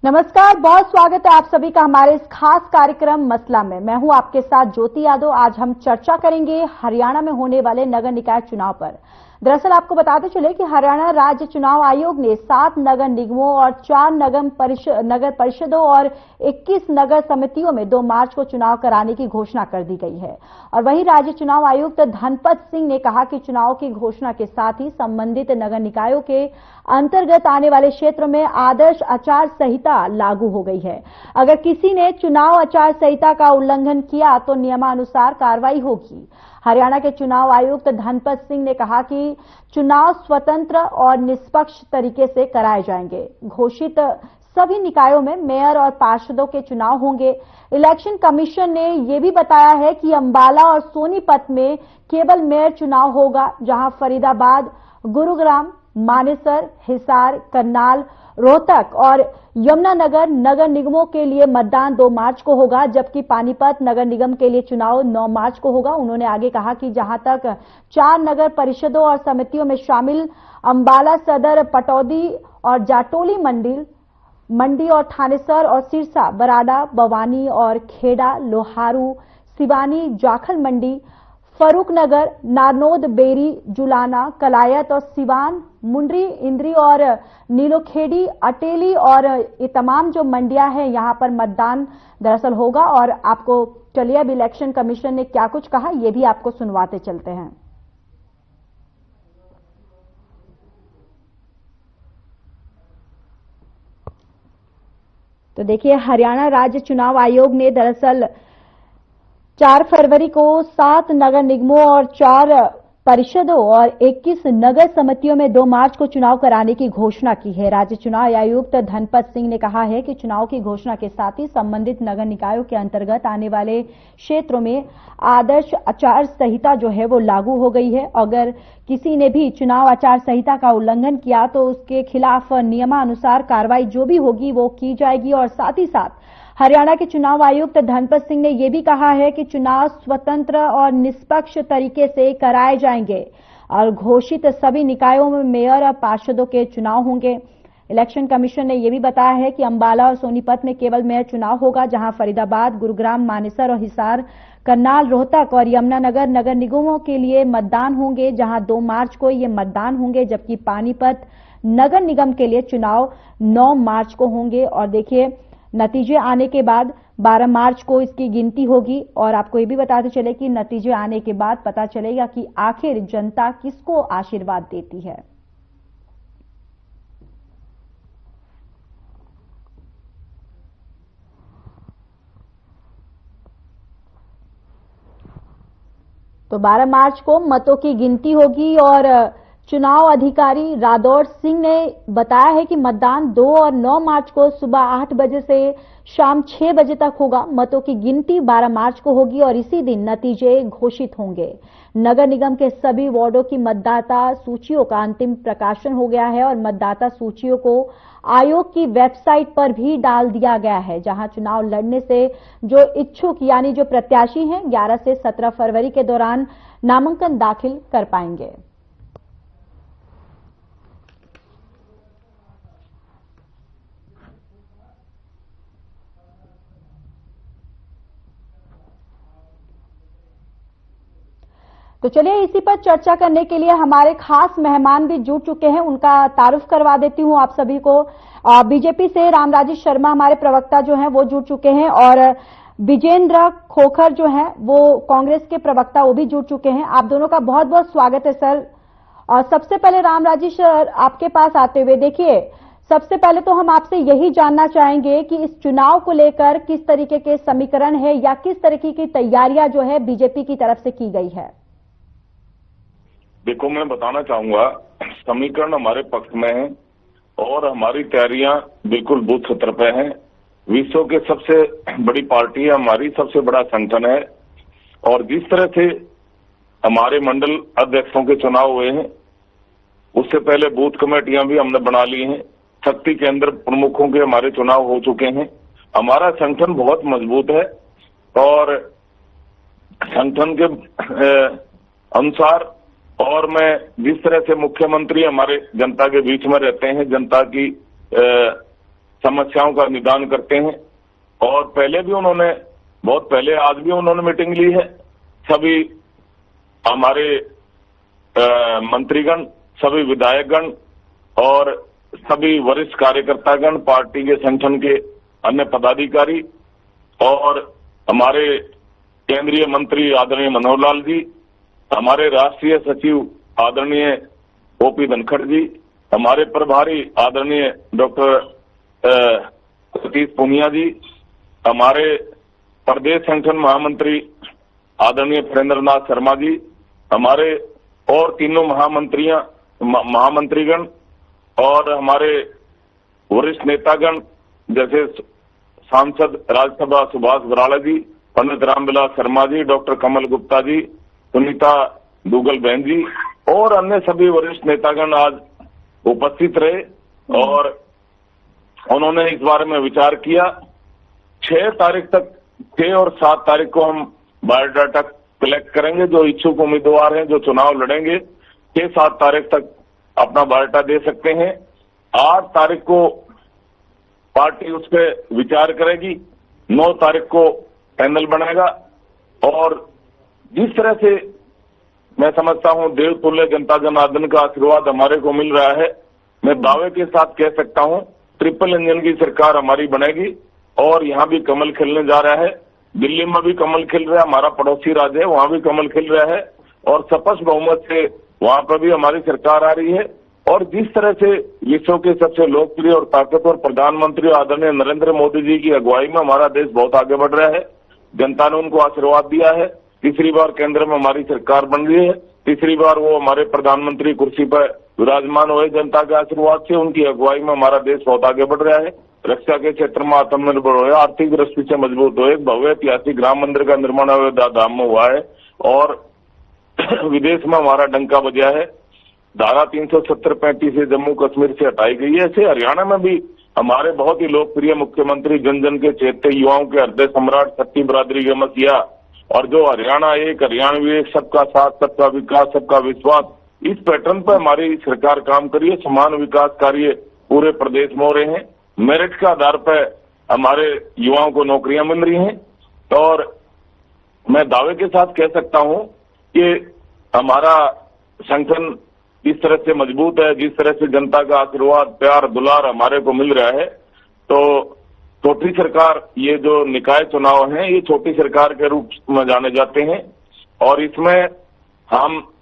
नमस्कार, बहुत स्वागत है आप सभी का हमारे इस खास कार्यक्रम मसला में। मैं हूं आपके साथ ज्योति यादव। आज हम चर्चा करेंगे हरियाणा में होने वाले नगर निकाय चुनाव पर। दरअसल आपको बताते चले कि हरियाणा राज्य चुनाव आयोग ने 7 नगर निगमों और 4 नगर परिषदों और 21 नगर समितियों में 2 मार्च को चुनाव कराने की घोषणा कर दी गई है। और वहीं राज्य चुनाव आयुक्त धनपत सिंह ने कहा कि चुनाव की घोषणा के साथ ही संबंधित नगर निकायों के अंतर्गत आने वाले क्षेत्रों में आदर्श आचार संहिता लागू हो गई है। अगर किसी ने चुनाव आचार संहिता का उल्लंघन किया तो नियमानुसार कार्रवाई होगी। हरियाणा के चुनाव आयुक्त धनपत सिंह ने कहा कि चुनाव स्वतंत्र और निष्पक्ष तरीके से कराए जाएंगे। घोषित सभी निकायों में मेयर और पार्षदों के चुनाव होंगे। इलेक्शन कमीशन ने यह भी बताया है कि अंबाला और सोनीपत में केवल मेयर चुनाव होगा, जहां फरीदाबाद, गुरुग्राम, मानेसर, हिसार, करनाल, रोहतक और यमुनानगर नगर निगमों के लिए मतदान 2 मार्च को होगा, जबकि पानीपत नगर निगम के लिए चुनाव 9 मार्च को होगा। उन्होंने आगे कहा कि जहां तक 4 नगर परिषदों और समितियों में शामिल अंबाला सदर, पटौदी और जाटोली मंडी और थानेसर और सिरसा, बराड़ा, बवानी और खेड़ा, लोहारू, सिवानी, जाखल मंडी, फरूखनगर, नारनौद, बेरी, जुलाना, कलायत और सिवान, मुंड्री, इंद्री और नीलोखेड़ी, अटेली और ये तमाम जो मंडियां हैं यहां पर मतदान दरअसल होगा। और आपको चलिए अब इलेक्शन कमीशन ने क्या कुछ कहा ये भी आपको सुनवाते चलते हैं। तो देखिए, हरियाणा राज्य चुनाव आयोग ने दरअसल 4 फरवरी को 7 नगर निगमों और 4 परिषदों और 21 नगर समितियों में 2 मार्च को चुनाव कराने की घोषणा की है। राज्य चुनाव आयुक्त धनपत सिंह ने कहा है कि चुनाव की घोषणा के साथ ही संबंधित नगर निकायों के अंतर्गत आने वाले क्षेत्रों में आदर्श आचार संहिता जो है वो लागू हो गई है। अगर किसी ने भी चुनाव आचार संहिता का उल्लंघन किया तो उसके खिलाफ नियमानुसार कार्रवाई जो भी होगी वो की जाएगी। और साथ ही साथ हरियाणा के चुनाव आयुक्त धनपत सिंह ने यह भी कहा है कि चुनाव स्वतंत्र और निष्पक्ष तरीके से कराए जाएंगे और घोषित सभी निकायों में मेयर और पार्षदों के चुनाव होंगे। इलेक्शन कमीशन ने यह भी बताया है कि अंबाला और सोनीपत में केवल मेयर चुनाव होगा, जहां फरीदाबाद, गुरुग्राम, मानेसर और हिसार, करनाल, रोहतक और यमुनानगर नगर निगमों के लिए मतदान होंगे, जहां 2 मार्च को ये मतदान होंगे, जबकि पानीपत नगर निगम के लिए चुनाव 9 मार्च को होंगे। और देखिए, नतीजे आने के बाद 12 मार्च को इसकी गिनती होगी। और आपको ये भी बताते चले कि नतीजे आने के बाद पता चलेगा कि आखिर जनता किसको आशीर्वाद देती है। तो 12 मार्च को मतों की गिनती होगी और चुनाव अधिकारी रादौर सिंह ने बताया है कि मतदान 2 और 9 मार्च को सुबह 8 बजे से शाम 6 बजे तक होगा। मतों की गिनती 12 मार्च को होगी और इसी दिन नतीजे घोषित होंगे। नगर निगम के सभी वार्डों की मतदाता सूचियों का अंतिम प्रकाशन हो गया है और मतदाता सूचियों को आयोग की वेबसाइट पर भी डाल दिया गया है, जहां चुनाव लड़ने से जो इच्छुक यानी जो प्रत्याशी हैं 11 से 17 फरवरी के दौरान नामांकन दाखिल कर पाएंगे। तो चलिए इसी पर चर्चा करने के लिए हमारे खास मेहमान भी जुड़ चुके हैं, उनका तारुफ करवा देती हूं आप सभी को। बीजेपी से रामराजेश शर्मा हमारे प्रवक्ता जो हैं वो जुड़ चुके हैं और विजेंद्र खोखर जो हैं वो कांग्रेस के प्रवक्ता वो भी जुड़ चुके हैं। आप दोनों का बहुत बहुत स्वागत है सर। और सबसे पहले रामराजेश आपके पास आते हुए, देखिए सबसे पहले तो हम आपसे यही जानना चाहेंगे कि इस चुनाव को लेकर किस तरीके के समीकरण है या किस तरीके की तैयारियां जो है बीजेपी की तरफ से की गई है। देखो, मैं बताना चाहूंगा, समीकरण हमारे पक्ष में है और हमारी तैयारियां बिल्कुल बूथ स्तर पे हैं। विश्व के सबसे बड़ी पार्टी है हमारी, सबसे बड़ा संगठन है और जिस तरह से हमारे मंडल अध्यक्षों के चुनाव हुए हैं उससे पहले बूथ कमेटियां भी हमने बना ली हैं। शक्ति केंद्र प्रमुखों के हमारे चुनाव हो चुके हैं। हमारा संगठन बहुत मजबूत है और संगठन के अनुसार और मैं जिस तरह से मुख्यमंत्री हमारे जनता के बीच में रहते हैं, जनता की समस्याओं का निदान करते हैं। और पहले भी उन्होंने, बहुत पहले, आज भी उन्होंने मीटिंग ली है। सभी हमारे मंत्रीगण, सभी विधायकगण और सभी वरिष्ठ कार्यकर्तागण, पार्टी के संगठन के अन्य पदाधिकारी और हमारे केंद्रीय मंत्री आदरणीय मनोहर लाल जी, हमारे राष्ट्रीय सचिव आदरणीय ओपी धनखड़ जी, हमारे प्रभारी आदरणीय डॉक्टर सतीश पूनिया जी, हमारे प्रदेश संगठन महामंत्री आदरणीय वीरेंद्र नाथ शर्मा जी, हमारे और तीनों महामंत्रीगण और हमारे वरिष्ठ नेतागण जैसे सांसद राज्यसभा सुभाष बराला जी, पंडित रामविलास शर्मा जी, डॉक्टर कमल गुप्ता जी, सुनीता दुग्गल बहन जी और अन्य सभी वरिष्ठ नेतागण आज उपस्थित रहे और उन्होंने इस बारे में विचार किया। 6 तारीख तक, 6 और 7 तारीख को हम बायोडाटा कलेक्ट करेंगे। जो इच्छुक उम्मीदवार हैं जो चुनाव लड़ेंगे 6-7 तारीख तक अपना बायोडाटा दे सकते हैं। 8 तारीख को पार्टी उस पर विचार करेगी, 9 तारीख को पैनल बनेगा और जिस तरह से मैं समझता हूं देवतुल्य जनता जनार्दन का आशीर्वाद हमारे को मिल रहा है, मैं दावे के साथ कह सकता हूं ट्रिपल इंजन की सरकार हमारी बनेगी और यहां भी कमल खिलने जा रहा है। दिल्ली में भी कमल खिल रहा है, हमारा पड़ोसी राज्य है, वहां भी कमल खिल रहा है और स्पष्ट बहुमत से वहां पर भी हमारी सरकार आ रही है। और जिस तरह से विश्व के सबसे लोकप्रिय और ताकतवर प्रधानमंत्री आदरणीय नरेंद्र मोदी जी की अगुवाई में हमारा देश बहुत आगे बढ़ रहा है। जनता ने उनको आशीर्वाद दिया है, तीसरी बार केंद्र में हमारी सरकार बन रही है, तीसरी बार वो हमारे प्रधानमंत्री कुर्सी पर विराजमान हुए जनता के आशीर्वाद से। उनकी अगुवाई में हमारा देश बहुत आगे बढ़ रहा है। रक्षा के क्षेत्र में आत्मनिर्भर हुए, आर्थिक दृष्टि से मजबूत हुए, भव्य ऐतिहासिक राम मंदिर का निर्माण अयोध्या धाम में हुआ है और विदेश में हमारा डंका बजा है। धारा 370-35 से जम्मू कश्मीर से हटाई गई है। ऐसे हरियाणा में भी हमारे बहुत ही लोकप्रिय मुख्यमंत्री, जन जन के चेते, युवाओं के हृदय सम्राट, सत्ती बिरादरी के मसीहा और जो हरियाणा एक, हरियाणवी एक, सबका साथ, सबका विकास, सबका विश्वास, इस पैटर्न पर हमारी सरकार काम करी है। समान विकास कार्य पूरे प्रदेश में हो रहे हैं। मेरिट के आधार पर हमारे युवाओं को नौकरियां मिल रही हैं और मैं दावे के साथ कह सकता हूं कि हमारा संगठन इस तरह से मजबूत है, जिस तरह से जनता का आशीर्वाद, प्यार, दुलार हमारे को मिल रहा है। तो छोटी सरकार, ये जो निकाय चुनाव हैं, ये छोटी सरकार के रूप में जाने जाते हैं और इसमें हम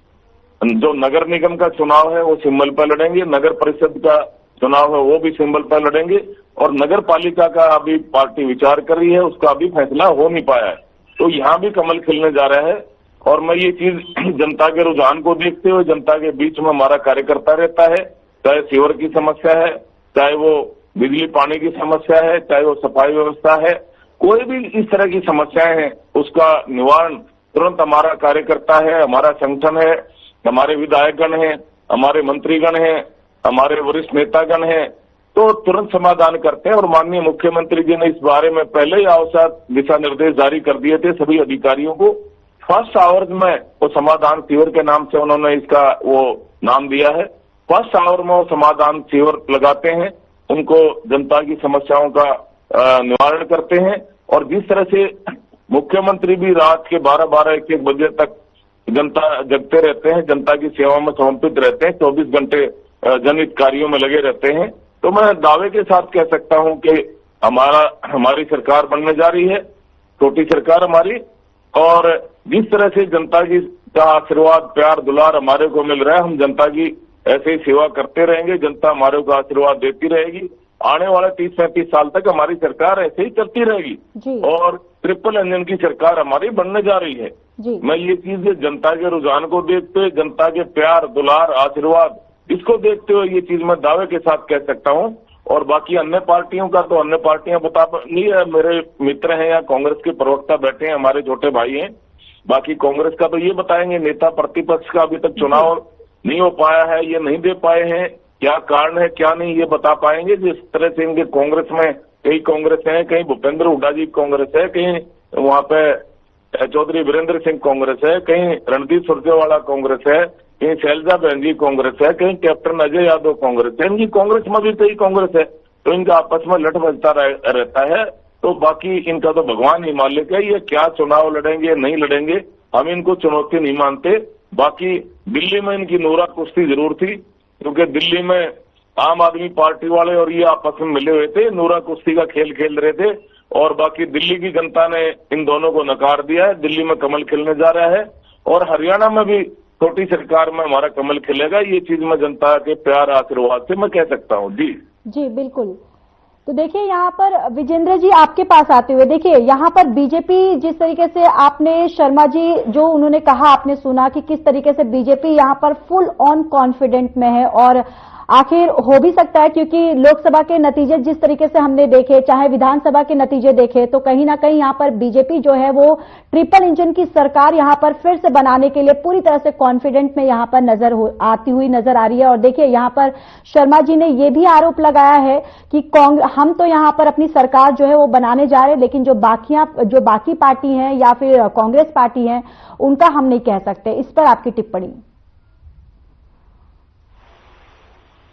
जो नगर निगम का चुनाव है वो सिंबल पर लड़ेंगे, नगर परिषद का चुनाव है वो भी सिंबल पर लड़ेंगे और नगर पालिका का अभी पार्टी विचार कर रही है, उसका अभी फैसला हो नहीं पाया है। तो यहाँ भी कमल खिलने जा रहा है और मैं ये चीज जनता के रुझान को देखते हुए, जनता के बीच में हमारा कार्यकर्ता रहता है, चाहे सीवर की समस्या है, चाहे वो बिजली पानी की समस्या है, चाहे वो सफाई व्यवस्था है, कोई भी इस तरह की समस्याएं हैं, उसका निवारण तुरंत हमारा कार्यकर्ता है, हमारा संगठन है, हमारे विधायकगण हैं, हमारे मंत्रीगण हैं, हमारे वरिष्ठ नेतागण हैं, तो तुरंत समाधान करते हैं। और माननीय मुख्यमंत्री जी ने इस बारे में पहले ही आवश्यक दिशा निर्देश जारी कर दिए थे सभी अधिकारियों को। फर्स्ट आवर्स में वो समाधान शिविर के नाम से उन्होंने इसका वो नाम दिया है। फर्स्ट आवर में वो समाधान शिविर लगाते हैं, उनको जनता की समस्याओं का निवारण करते हैं और जिस तरह से मुख्यमंत्री भी रात के 12-12, 1-1 बजे तक जनता जगते रहते हैं, जनता की सेवा में समर्पित रहते हैं, 24 घंटे जनहित कार्यों में लगे रहते हैं। तो मैं दावे के साथ कह सकता हूं कि हमारी सरकार बनने जा रही है, छोटी सरकार हमारी, और जिस तरह से जनता का आशीर्वाद, प्यार, दुलार हमारे को मिल रहा है, हम जनता की ऐसे ही सेवा करते रहेंगे, जनता हमारे को आशीर्वाद देती रहेगी। आने वाले 30-35 साल तक हमारी सरकार ऐसे ही चलती रहेगी और ट्रिपल इंजन की सरकार हमारी बनने जा रही है। मैं ये चीज जनता के रुझान को देखते हुए, जनता के प्यार, दुलार, आशीर्वाद, इसको देखते हुए ये चीज मैं दावे के साथ कह सकता हूं। और बाकी अन्य पार्टियों का तो अन्य पार्टियां बता नहीं है, मेरे मित्र हैं या कांग्रेस के प्रवक्ता बैठे हैं, हमारे छोटे भाई हैं। बाकी कांग्रेस का तो ये बताएंगे, नेता प्रतिपक्ष का अभी तक चुनाव नहीं हो पाया है, ये नहीं दे पाए हैं, क्या कारण है क्या नहीं, ये बता पाएंगे। जिस तरह से इनके कांग्रेस में कई कांग्रेस है, कहीं भूपेंद्र हुड्डा जी कांग्रेस है, कहीं वहां पे चौधरी वीरेंद्र सिंह कांग्रेस है, कहीं रणदीप सुरजेवाला कांग्रेस है, कहीं शैलजा बहन जी कांग्रेस है, कहीं कैप्टन अजय यादव कांग्रेस है। इनकी कांग्रेस में भी कई कांग्रेस है, तो इनका आपस में लठ बजता रहता है। तो बाकी इनका तो भगवान ही मालिक है, ये क्या चुनाव लड़ेंगे नहीं लड़ेंगे, हम इनको चुनौती नहीं मानते। बाकी दिल्ली में इनकी नूरा कुश्ती जरूर थी, क्योंकि दिल्ली में आम आदमी पार्टी वाले और ये आपस में मिले हुए थे, नूरा कुश्ती का खेल खेल रहे थे। और बाकी दिल्ली की जनता ने इन दोनों को नकार दिया है। दिल्ली में कमल खिलने जा रहा है और हरियाणा में भी छोटी सरकार में हमारा कमल खिलेगा। ये चीज मैं जनता के प्यार आशीर्वाद से मैं कह सकता हूँ। जी बिल्कुल। तो देखिए यहाँ पर विजेंद्र जी आपके पास आते हुए, देखिए यहाँ पर बीजेपी जिस तरीके से आपने शर्मा जी जो उन्होंने कहा आपने सुना कि किस तरीके से बीजेपी यहाँ पर फुल ऑन कॉन्फिडेंट में है, और आखिर हो भी सकता है क्योंकि लोकसभा के नतीजे जिस तरीके से हमने देखे, चाहे विधानसभा के नतीजे देखे, तो कहीं ना कहीं यहाँ पर बीजेपी जो है वो ट्रिपल इंजन की सरकार यहाँ पर फिर से बनाने के लिए पूरी तरह से कॉन्फिडेंट में यहाँ पर आती हुई नजर आ रही है। और देखिए यहाँ पर शर्मा जी ने ये भी आरोप लगाया है कि हम तो यहाँ पर अपनी सरकार जो है वो बनाने जा रहे हैं, लेकिन जो बाकी पार्टी हैं या फिर कांग्रेस पार्टी है उनका हम नहीं कह सकते। इस पर आपकी टिप्पणी?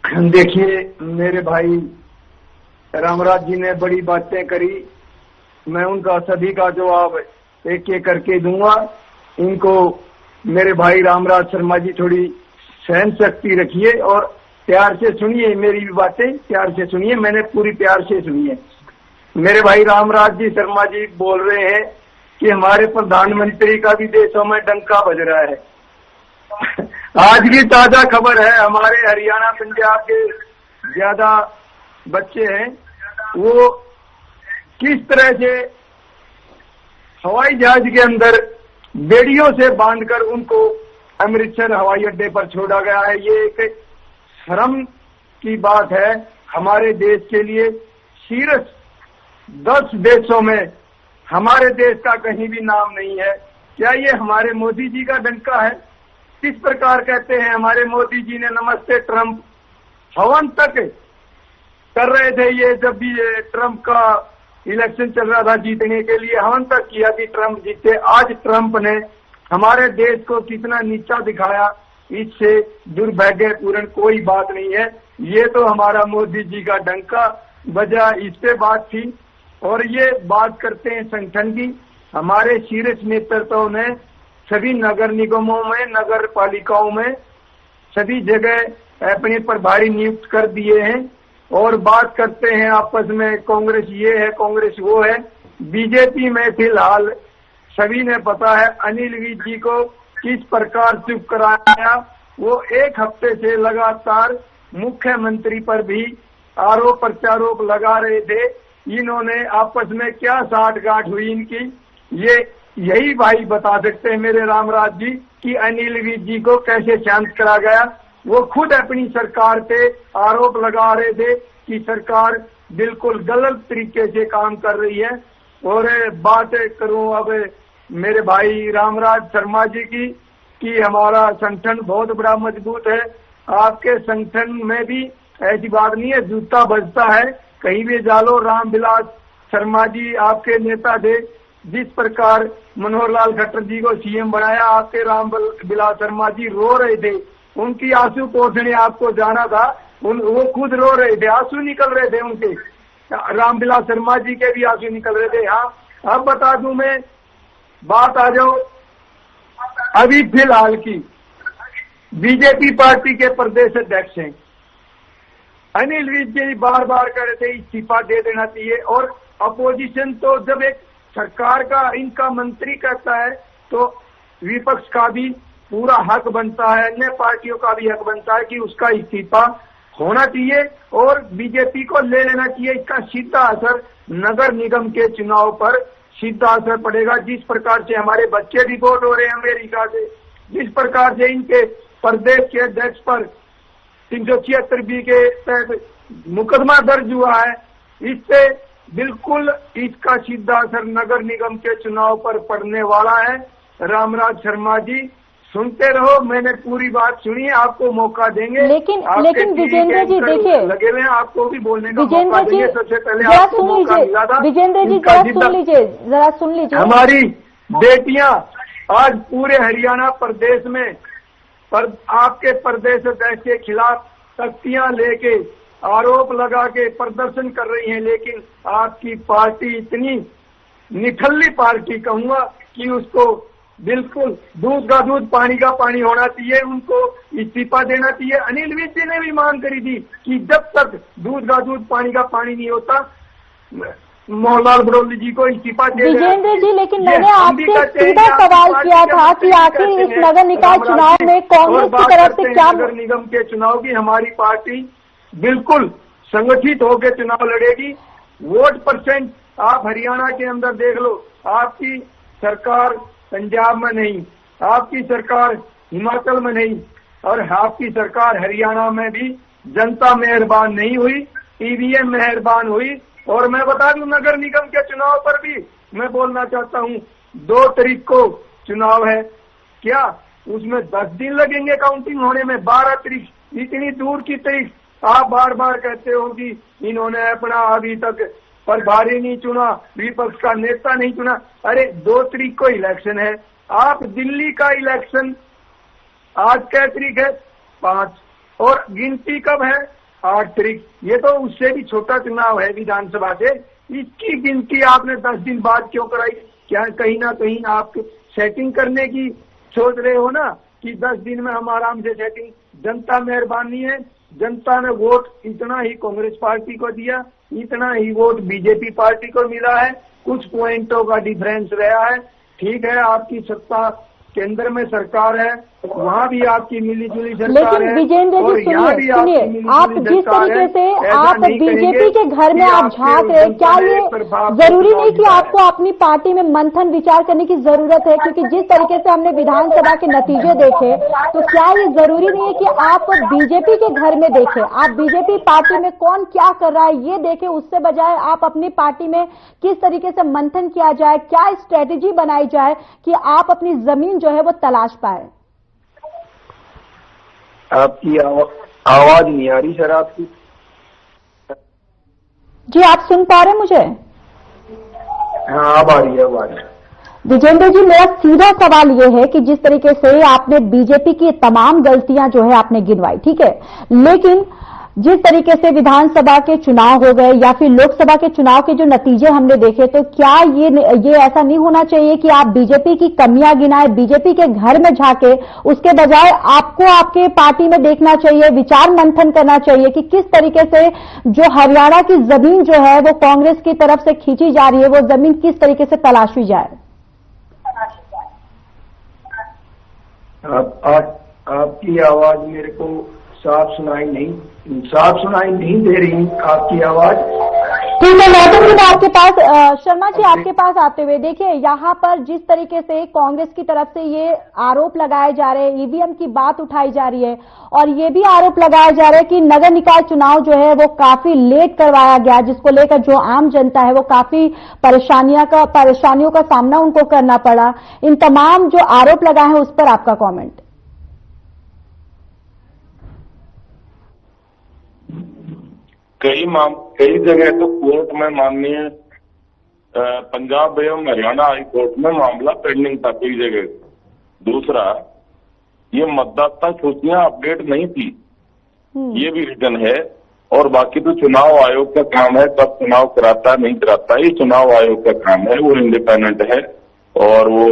देखिए मेरे भाई रामराज जी ने बड़ी बातें करी, मैं उनका सभी का जवाब एक एक करके दूंगा। इनको मेरे भाई रामराज शर्मा जी थोड़ी सहन शक्ति रखिए और प्यार से सुनिए, मेरी भी बातें प्यार से सुनिए, मैंने पूरी प्यार से सुनी है। मेरे भाई रामराज जी शर्मा जी बोल रहे हैं कि हमारे प्रधानमंत्री का भी देशों में डंका बज रहा है। आज की ताजा खबर है, हमारे हरियाणा पंजाब के ज्यादा बच्चे हैं, वो किस तरह से हवाई जहाज के अंदर बेड़ियों से बांधकर उनको अमृतसर हवाई अड्डे पर छोड़ा गया है। ये एक शर्म की बात है हमारे देश के लिए। शीर्ष 10 देशों में हमारे देश का कहीं भी नाम नहीं है। क्या ये हमारे मोदी जी का डंका है? किस प्रकार कहते हैं हमारे मोदी जी ने नमस्ते ट्रंप हवन तक कर रहे थे, ये जब भी ट्रंप का इलेक्शन चल रहा था जीतने के लिए हवन तक किया कि ट्रंप जीते। आज ट्रंप ने हमारे देश को कितना नीचा दिखाया, इससे दुर्भाग्यपूर्ण कोई बात नहीं है। ये तो हमारा मोदी जी का डंका बजा, इस पे बात थी। और ये बात करते हैं संगठन की, हमारे शीर्ष नेतृत्व ने सभी नगर निगमों में, नगर पालिकाओं में सभी जगह अपने प्रभारी नियुक्त कर दिए हैं। और बात करते हैं आपस में कांग्रेस ये है कांग्रेस वो है। बीजेपी में फिलहाल सभी ने पता है अनिल विज जी को किस प्रकार चुप कराया। वो एक हफ्ते से लगातार मुख्यमंत्री पर भी आरोप प्रत्यारोप लगा रहे थे। इन्होंने आपस में क्या साठगांठ हुई इनकी, ये यही भाई बता सकते हैं मेरे रामराज जी कि अनिल विज जी को कैसे शांत करा गया। वो खुद अपनी सरकार पे आरोप लगा रहे थे कि सरकार बिल्कुल गलत तरीके से काम कर रही है। और बात करूं अब मेरे भाई रामराज शर्मा जी की कि हमारा संगठन बहुत बड़ा मजबूत है। आपके संगठन में भी ऐसी बात नहीं है, जूता बजता है कहीं भी जालो। रामविलास शर्मा जी आपके नेता थे, जिस प्रकार मनोहर लाल खट्टर जी को सीएम बनाया, आपके रामविलास शर्मा जी रो रहे थे, उनकी आंसू पोंछने आपको जाना था, वो खुद रो रहे थे, आंसू निकल रहे थे उनके, रामविलास शर्मा जी के भी आंसू निकल रहे थे। हाँ, अब बता दूं मैं, बात आ जाओ अभी फिलहाल की। बीजेपी पार्टी के प्रदेश अध्यक्ष हैं अनिल विज जी, बार बार कह रहे थे इस्तीफा दे देना चाहिए। और अपोजिशन तो जब एक सरकार का इनका मंत्री कहता है तो विपक्ष का भी पूरा हक बनता है, अन्य पार्टियों का भी हक बनता है कि उसका इस्तीफा होना चाहिए और बीजेपी को ले लेना चाहिए। इसका सीधा असर नगर निगम के चुनाव पर सीधा असर पड़ेगा। जिस प्रकार से हमारे बच्चे रिपोर्ट हो रहे हैं अमेरिका से, जिस प्रकार से इनके प्रदेश के अध्यक्ष पर 376B के तहत मुकदमा दर्ज हुआ है, इससे बिल्कुल इसका सीधा असर नगर निगम के चुनाव पर पड़ने वाला है। रामराज शर्मा जी सुनते रहो, मैंने पूरी बात सुनी है, आपको मौका देंगे। लेकिन विजेंद्र जी देखिए, लगे हुए हैं, आपको भी बोलने का विजेंद्र मौका देंगे। सबसे पहले आपको मौका मिला था। विजेंद्र जी जरा सुन लीजिए। हमारी बेटियां आज पूरे हरियाणा प्रदेश में आपके प्रदेश अध्यक्ष के खिलाफ सख्तियां लेके आरोप लगा के प्रदर्शन कर रही हैं, लेकिन आपकी पार्टी इतनी निठल्ली पार्टी कहूंगा कि उसको बिल्कुल दूध का दूध पानी का पानी होना चाहिए, उनको इस्तीफा देना चाहिए। अनिल विज जी ने भी मांग करी थी कि जब तक दूध का दूध पानी का पानी नहीं होता मोहनलाल बड़ौली जी को इस्तीफा दे। विजेंद्र जी, लेकिन मैंने आपसे सीधा सवाल किया था कि आखिर इस नगर निकाय चुनाव में कांग्रेस की तरफ से क्या। नगर निगम के चुनाव की हमारी पार्टी बिल्कुल संगठित होकर चुनाव लड़ेगी। वोट परसेंट आप हरियाणा के अंदर देख लो, आपकी सरकार पंजाब में नहीं, आपकी सरकार हिमाचल में नहीं, और आपकी सरकार हरियाणा में भी जनता मेहरबान नहीं हुई, ईवीएम मेहरबान हुई। और मैं बता दूं, नगर निगम के चुनाव पर भी मैं बोलना चाहता हूं, 2 तारीख को चुनाव है, क्या उसमें 10 दिन लगेंगे काउंटिंग होने में? 12 तारीख, इतनी दूर की तारीख। आप बार बार कहते हो कि इन्होंने अपना अभी तक प्रभारी नहीं चुना, विपक्ष का नेता नहीं चुना। अरे 2 तारीख को इलेक्शन है, आप दिल्ली का इलेक्शन आज क्या तारीख है? 5, और गिनती कब है? 8 तारीख। ये तो उससे भी छोटा चुनाव है विधानसभा से, इसकी गिनती आपने 10 दिन बाद क्यों कराई? क्या कहीं ना कहीं आप सेटिंग करने की सोच रहे हो ना, कि 10 दिन में हम आराम से सेटिंग। जनता मेहरबान नहीं है, जनता ने वोट इतना ही कांग्रेस पार्टी को दिया, इतना ही वोट बीजेपी पार्टी को मिला है, कुछ पॉइंटों का डिफरेंस रहा है। ठीक है, आपकी सत्ता केंद्र में सरकार है, वहाँ भी आपकी मिलीजुली सरकार है। लेकिन विजेंद्र जी सुनिए, आप जिस तरीके से आप बीजेपी के घर में आप झांक रहे, क्या ये जरूरी नहीं कि आपको अपनी पार्टी में मंथन विचार करने की जरूरत है? क्योंकि जिस तरीके से हमने विधानसभा के नतीजे देखे, तो क्या ये जरूरी नहीं है कि आप बीजेपी के घर में देखें, आप बीजेपी पार्टी में कौन क्या कर रहा है ये देखें, उससे बजाय आप अपनी पार्टी में किस तरीके से मंथन किया जाए, क्या स्ट्रेटेजी बनाई जाए कि आप अपनी जमीन जो है वो तलाश पाए? आपकी आवाज नहीं आ रही सर आपकी। जी, आप सुन पा रहे हैं मुझे? हाँ, अब आ रही है, अब आ रही है। विजेंद्र जी, मेरा सीधा सवाल ये है कि जिस तरीके से आपने बीजेपी की तमाम गलतियां जो है आपने गिनवाई, ठीक है, लेकिन जिस तरीके से विधानसभा के चुनाव हो गए या फिर लोकसभा के चुनाव के जो नतीजे हमने देखे, तो क्या ये ऐसा नहीं होना चाहिए कि आप बीजेपी की कमियां गिनाए, बीजेपी के घर में झांके, उसके बजाय आपको आपके पार्टी में देखना चाहिए, विचार मंथन करना चाहिए कि किस तरीके से जो हरियाणा की जमीन जो है वो कांग्रेस की तरफ से खींची जा रही है, वो जमीन किस तरीके से तलाशी जाए? आपकी आवाज मेरे को साफ सुनाई नहीं दे रही आपकी आवाज। ठीक है, मैं आपके पास शर्मा जी आपके पास आते हुए, देखिए यहाँ पर जिस तरीके से कांग्रेस की तरफ से ये आरोप लगाए जा रहे हैं, ईवीएम की बात उठाई जा रही है, और ये भी आरोप लगाया जा रहा है कि नगर निकाय चुनाव जो है वो काफी लेट करवाया गया, जिसको लेकर जो आम जनता है वो काफी परेशानियों का सामना उनको करना पड़ा। इन तमाम जो आरोप लगाए हैं उस पर आपका कॉमेंट? कई जगह तो कोर्ट में माननीय पंजाब एवं हरियाणा हाई कोर्ट में मामला पेंडिंग था कई जगह। दूसरा, ये मतदाता सूचियां अपडेट नहीं थी, ये भी रीजन है। और बाकी तो चुनाव आयोग का काम है, कब चुनाव कराता नहीं कराता, ये चुनाव आयोग का काम है, वो इंडिपेंडेंट है और वो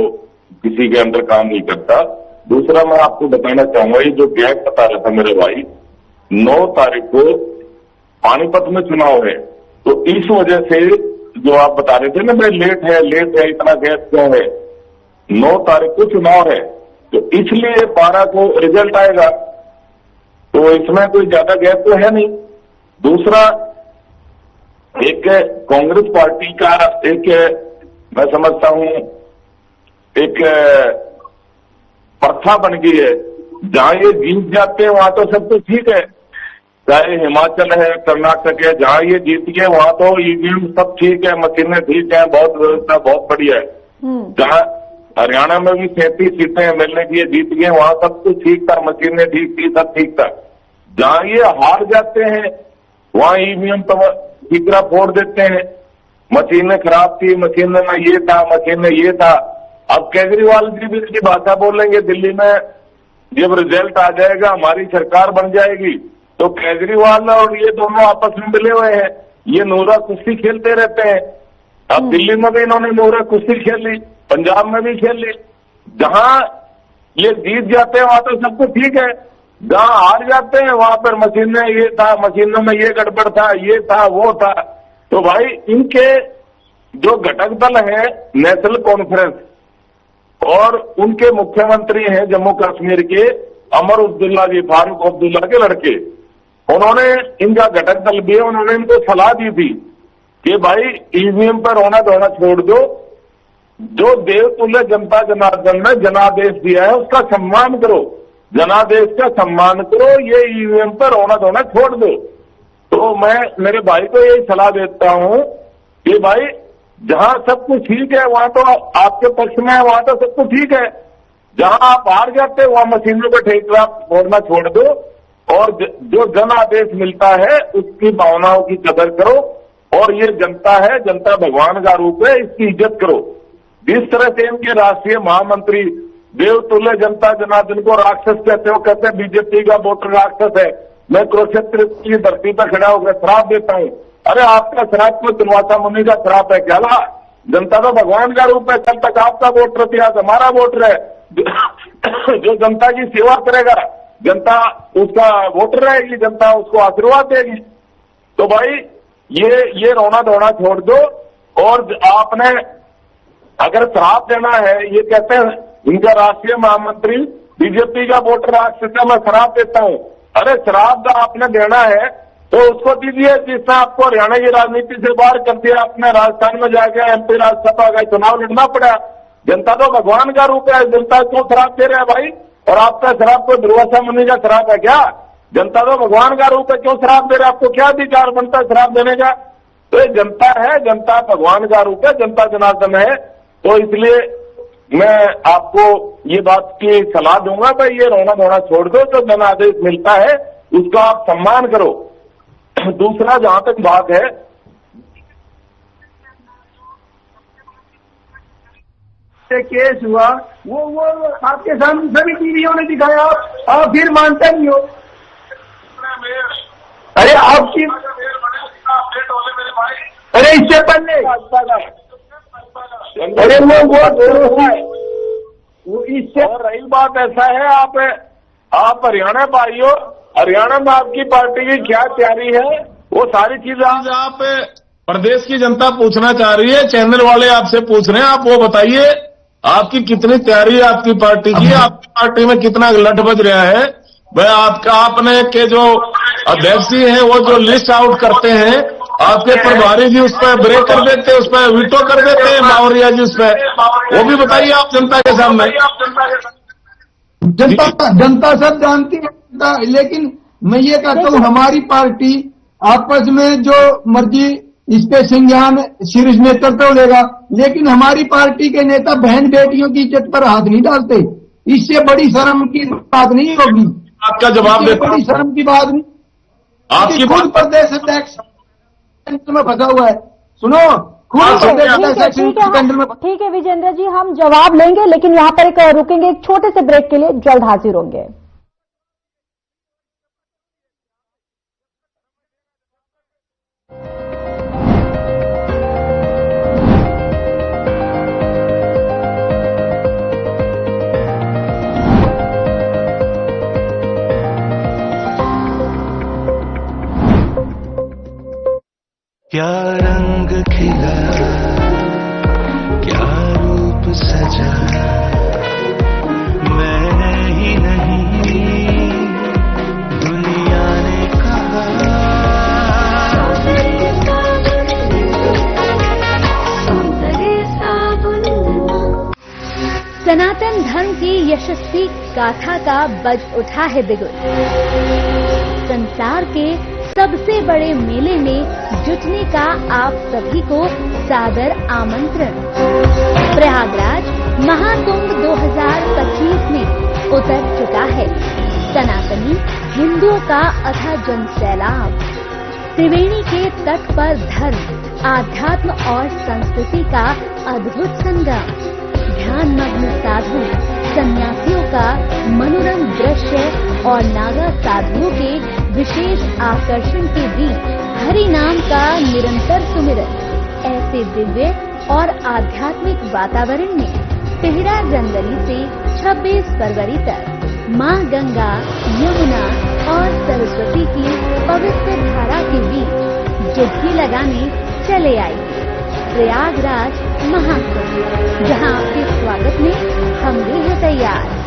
किसी के अंदर काम नहीं करता। दूसरा, मैं आपको बताना चाहूंगा, ये जो गैप बता रहा था मेरे भाई, 9 तारीख को पानीपत में चुनाव है, तो इस वजह से जो आप बता रहे थे ना, मैं लेट है इतना गैप क्यों है? 9 तारीख को चुनाव है, तो इसलिए 12 को रिजल्ट आएगा, तो इसमें कोई ज्यादा गैप तो है नहीं। दूसरा, एक कांग्रेस पार्टी का मैं समझता हूं एक प्रथा बन गई है, जहां ये जीत जाते हैं वहां तो सब कुछ ठीक है, चाहे हिमाचल है, कर्नाटक है, जहां ये जीत गए वहां तो ईवीएम सब ठीक है, मशीनें ठीक है, बहुत व्यवस्था बहुत बढ़िया है। जहां हरियाणा में भी 37 सीटें मिलने की जीत गए, वहां सब कुछ ठीक था, मशीनें ठीक थी, सब ठीक था। जहां ये हार जाते हैं वहां ईवीएम तो टिकरा फोड़ देते हैं, मशीनें खराब थी, मशीन में ये था, मशीन में ये था। अब केजरीवाल जी भी इसकी भाषा बोलेंगे, दिल्ली में जब रिजल्ट आ जाएगा हमारी सरकार बन जाएगी तो केजरीवाल और ये दोनों आपस में मिले हुए हैं, ये नूरा कुश्ती खेलते रहते हैं। अब दिल्ली में भी इन्होंने नूरा कुश्ती खेल ली, पंजाब में भी खेल ली। जहां ये जीत जाते हैं वहां तो सब कुछ ठीक है, जहां हार जाते हैं वहां पर मशीन में ये था, मशीनों में ये गड़बड़ था, ये था, वो था। तो भाई इनके जो घटक दल है नेशनल कॉन्फ्रेंस और उनके मुख्यमंत्री हैं जम्मू कश्मीर के अमर अब्दुल्ला जी, फारूक अब्दुल्ला के लड़के, उन्होंने इनका घटक दल भी है, उन्होंने इनको सलाह दी थी कि भाई ईवीएम पर रोना धोना छोड़ दो, जो देवतुल्य जनता जनार्दन ने जनादेश दिया है उसका सम्मान करो, जनादेश का सम्मान करो, ये ईवीएम पर रोना धोना छोड़ दो। तो मैं मेरे भाई को यही सलाह देता हूं कि भाई जहां सब कुछ ठीक है वहां तो आपके पक्ष में है, वहां तो सब कुछ ठीक है, जहां आप हार जाते वहां मशीनों का ठेका छोड़ना छोड़ दो और जो जन आदेश मिलता है उसकी भावनाओं की कदर करो। और ये जनता है, जनता भगवान का रूप है, इसकी इज्जत करो। जिस तरह से इनके राष्ट्रीय महामंत्री देवतुल्य जनता जनार्दन को राक्षस कहते हो, कहते हैं बीजेपी का वोटर राक्षस है। मैं कुरुक्षेत्र की धरती पर खड़ा होकर श्राप देता हूं, अरे आपका श्राप को दुर्वासा मुनि का श्राप है क्या? जनता तो भगवान का रूप है, कल तक आपका वोटर थी, आज हमारा वोटर है। जो जनता की सेवा करेगा जनता उसका वोटर रहेगी, जनता उसको आशीर्वाद देगी। तो भाई ये रोना धोना छोड़ दो। और आपने अगर श्राप देना है, ये कहते हैं इनका राष्ट्रीय महामंत्री बीजेपी का वोटर राक्षस है, मैं श्राप देता हूं। अरे श्राप का आपने देना है तो उसको दीजिए जिससे आपको हरियाणा की राजनीति से बाहर कर दिया, अपने राजस्थान में जाके एमपी राज्यसभा का चुनाव लड़ना पड़ा। जनता तो भगवान का रूप है, जनता क्यों श्राप दे रहे हैं भाई? और आपका श्राप को दुर्वासा मुनि का श्राप है क्या? जनता तो भगवान का रूप है, क्यों श्राप दे रहे हैं? आपको क्या अधिकार बनता है श्राप देने का? तो ये जनता है, जनता भगवान का रूप है, जनता जनार्दन है। तो इसलिए मैं आपको ये बात की सलाह दूंगा भाई ये रोना धोना छोड़ दो, जो जन आदेश मिलता है उसका आप सम्मान करो। दूसरा जहां तक बात है, केस हुआ वो आपके सामने सभी टीवियों ने दिखाया, आप फिर मानते नहीं हो। अरे आपकी अरे इससे पहले अरे वो इससे और रही बात ऐसा है, आप हरियाणा में आई हो, हरियाणा में आपकी पार्टी की क्या तैयारी है वो सारी चीजें आप प्रदेश की जनता पूछना चाह रही है, चैनल वाले आपसे पूछ रहे हैं, आप वो बताइए आपकी कितनी तैयारी है आपकी पार्टी की, आपकी पार्टी में कितना लठ बज रहा है। भाई आपने के जो अध्यक्ष जी हैं वो जो लिस्ट आउट करते हैं, आपके प्रभारी जी उस पर ब्रेक कर देते हैं, उस पर वीटो कर देते हैं, मावरिया जी उस पर, वो भी बताइए आप जनता के सामने। जनता सब जानती है, लेकिन मैं ये कहता हूँ हमारी पार्टी आपस में जो मर्जी इस पे संज्ञान शीर्ष नेतृत्व लेगा, लेकिन हमारी पार्टी के नेता बहन बेटियों की इज्जत पर हाथ नहीं डालते। इससे बड़ी शर्म की बात नहीं होगी। आपका जवाब देता हूं, बड़ी शर्म की बात नहीं, आपकी खुद प्रदेश अध्यक्ष में फंसा हुआ है। सुनो, ठीक है विजेंद्र जी, हम जवाब लेंगे, लेकिन यहाँ पर एक रुकेंगे एक छोटे से ब्रेक के लिए, जल्द हाजिर होंगे। क्या रंग खिला, क्या रूप सजा, मैं ही नहीं दुनिया ने कहा। सनातन धर्म की यशस्वी गाथा का बज उठा है बिगुल। संसार के सबसे बड़े मेले में जुटने का आप सभी को सादर आमंत्रण। प्रयागराज महाकुंभ 2025 में उतर चुका है सनातनी हिंदुओं का अथाह जन सैलाब। त्रिवेणी के तट पर धर्म, आध्यात्म और संस्कृति का अद्भुत संगम। ध्यान मग्न साधु सन्यासियों का मनोरम दृश्य और नागा साधुओं के विशेष आकर्षण के बीच हरि नाम का निरंतर सुमिरन। ऐसे दिव्य और आध्यात्मिक वातावरण में 13 जनवरी से 26 फरवरी तक मां गंगा, यमुना और सरस्वती की पवित्र धारा के बीच डुबकी लगाने चले आइए प्रयागराज महाकुंभ, जहां आपके स्वागत में हम भी हैं तैयार।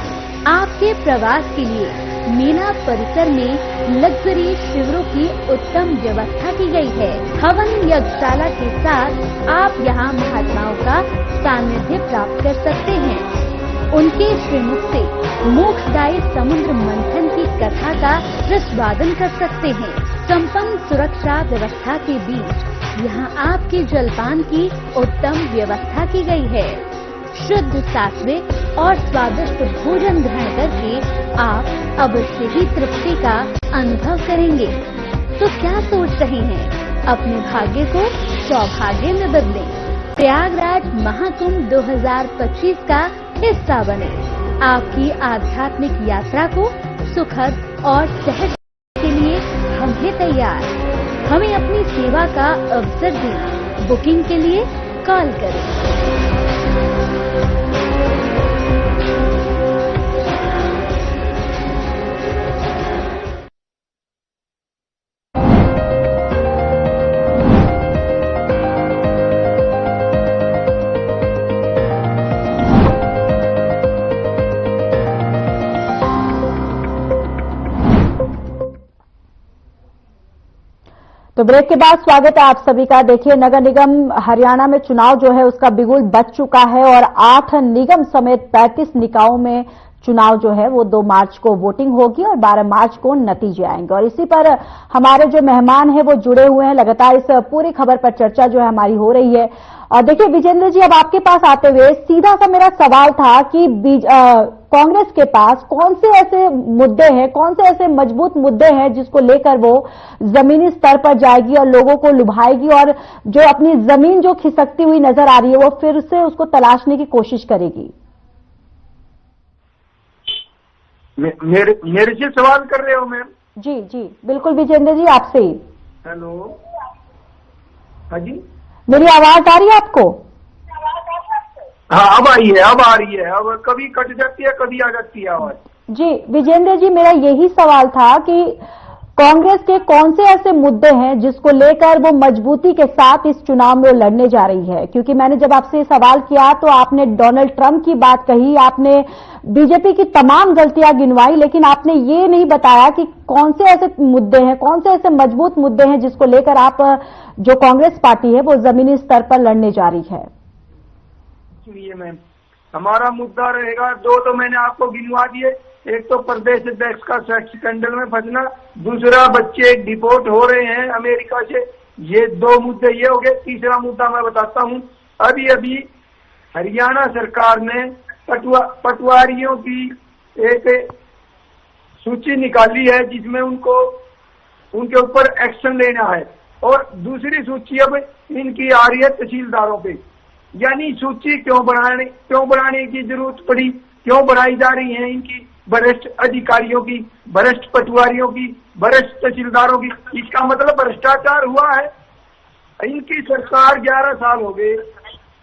आपके प्रवास के लिए मेला परिसर में लग्जरी शिविरों की उत्तम व्यवस्था की गई है। हवन यज्ञशाला के साथ आप यहां महात्माओं का सानिध्य प्राप्त कर सकते हैं। उनके श्रीमुख से मोक्षदायी समुद्र मंथन की कथा का रसवादन कर सकते हैं। संपन्न सुरक्षा व्यवस्था के बीच यहाँ आपके जलपान की उत्तम व्यवस्था की गई है। शुद्ध सात्विक और स्वादिष्ट भोजन ग्रहण करके आप अवश्य ही तृप्ति का अनुभव करेंगे। तो क्या सोच रहे हैं? अपने भाग्य को सौभाग्य में बदलें। प्रयागराज महाकुंभ 2025 का हिस्सा बने। आपकी आध्यात्मिक यात्रा को सुखद और सहज के लिए हम हैं तैयार। हमें अपनी सेवा का अवसर दें। बुकिंग के लिए कॉल करें। तो ब्रेक के बाद स्वागत है आप सभी का। देखिए, नगर निगम हरियाणा में चुनाव जो है उसका बिगुल बज चुका है और 8 निगम समेत 35 निकायों में चुनाव जो है वो 2 मार्च को वोटिंग होगी और 12 मार्च को नतीजे आएंगे। और इसी पर हमारे जो मेहमान हैं वो जुड़े हुए हैं। लगातार इस पूरी खबर पर चर्चा जो है हमारी हो रही है। और देखिए विजेंद्र जी, अब आपके पास आते हुए सीधा सा मेरा सवाल था कि कांग्रेस के पास कौन से ऐसे मुद्दे हैं, कौन से ऐसे मजबूत मुद्दे हैं जिसको लेकर वो जमीनी स्तर पर जाएगी और लोगों को लुभाएगी और जो अपनी जमीन जो खिसकती हुई नजर आ रही है वो फिर से उसको तलाशने की कोशिश करेगी। मेरे से सवाल कर रहे हो मैम? जी जी बिल्कुल विजेंद्र जी, आपसे ही। हेलो, हाँ जी, मेरी आवाज आ रही है आपको? हाँ अब आई है, अब आ रही है। अब कभी कट जाती है, कभी आ जाती है आवाज। जी विजेंद्र जी, मेरा यही सवाल था कि कांग्रेस के कौन से ऐसे मुद्दे हैं जिसको लेकर वो मजबूती के साथ इस चुनाव में लड़ने जा रही है। क्योंकि मैंने जब आपसे सवाल किया तो आपने डोनाल्ड ट्रंप की बात कही, आपने बीजेपी की तमाम गलतियां गिनवाई, लेकिन आपने ये नहीं बताया कि कौन से ऐसे मुद्दे हैं, कौन से ऐसे मजबूत मुद्दे हैं जिसको लेकर आप जो कांग्रेस पार्टी है वो जमीनी स्तर पर लड़ने जा रही है। सुनिए मैम, हमारा मुद्दा रहेगा 2 तो मैंने आपको गिनवा दिए। एक तो प्रदेश अध्यक्ष का सेक्स स्कैंडल में फंसना, दूसरा बच्चे डिपोर्ट हो रहे हैं अमेरिका से। ये 2 मुद्दे ये हो गए। तीसरा मुद्दा मैं बताता हूँ। अभी अभी हरियाणा सरकार ने पटवारियों की एक सूची निकाली है जिसमें उनके ऊपर एक्शन लेना है। और दूसरी सूची अब इनकी आ रही है तहसीलदारों पे। यानी सूची क्यों बनाने की जरूरत पड़ी, क्यों बनाई जा रही है इनकी वरिष्ठ अधिकारियों की, वरिष्ठ पटवारियों की, वरिष्ठ तहसीलदारों की? इसका मतलब भ्रष्टाचार हुआ है। इनकी सरकार 11 साल हो गए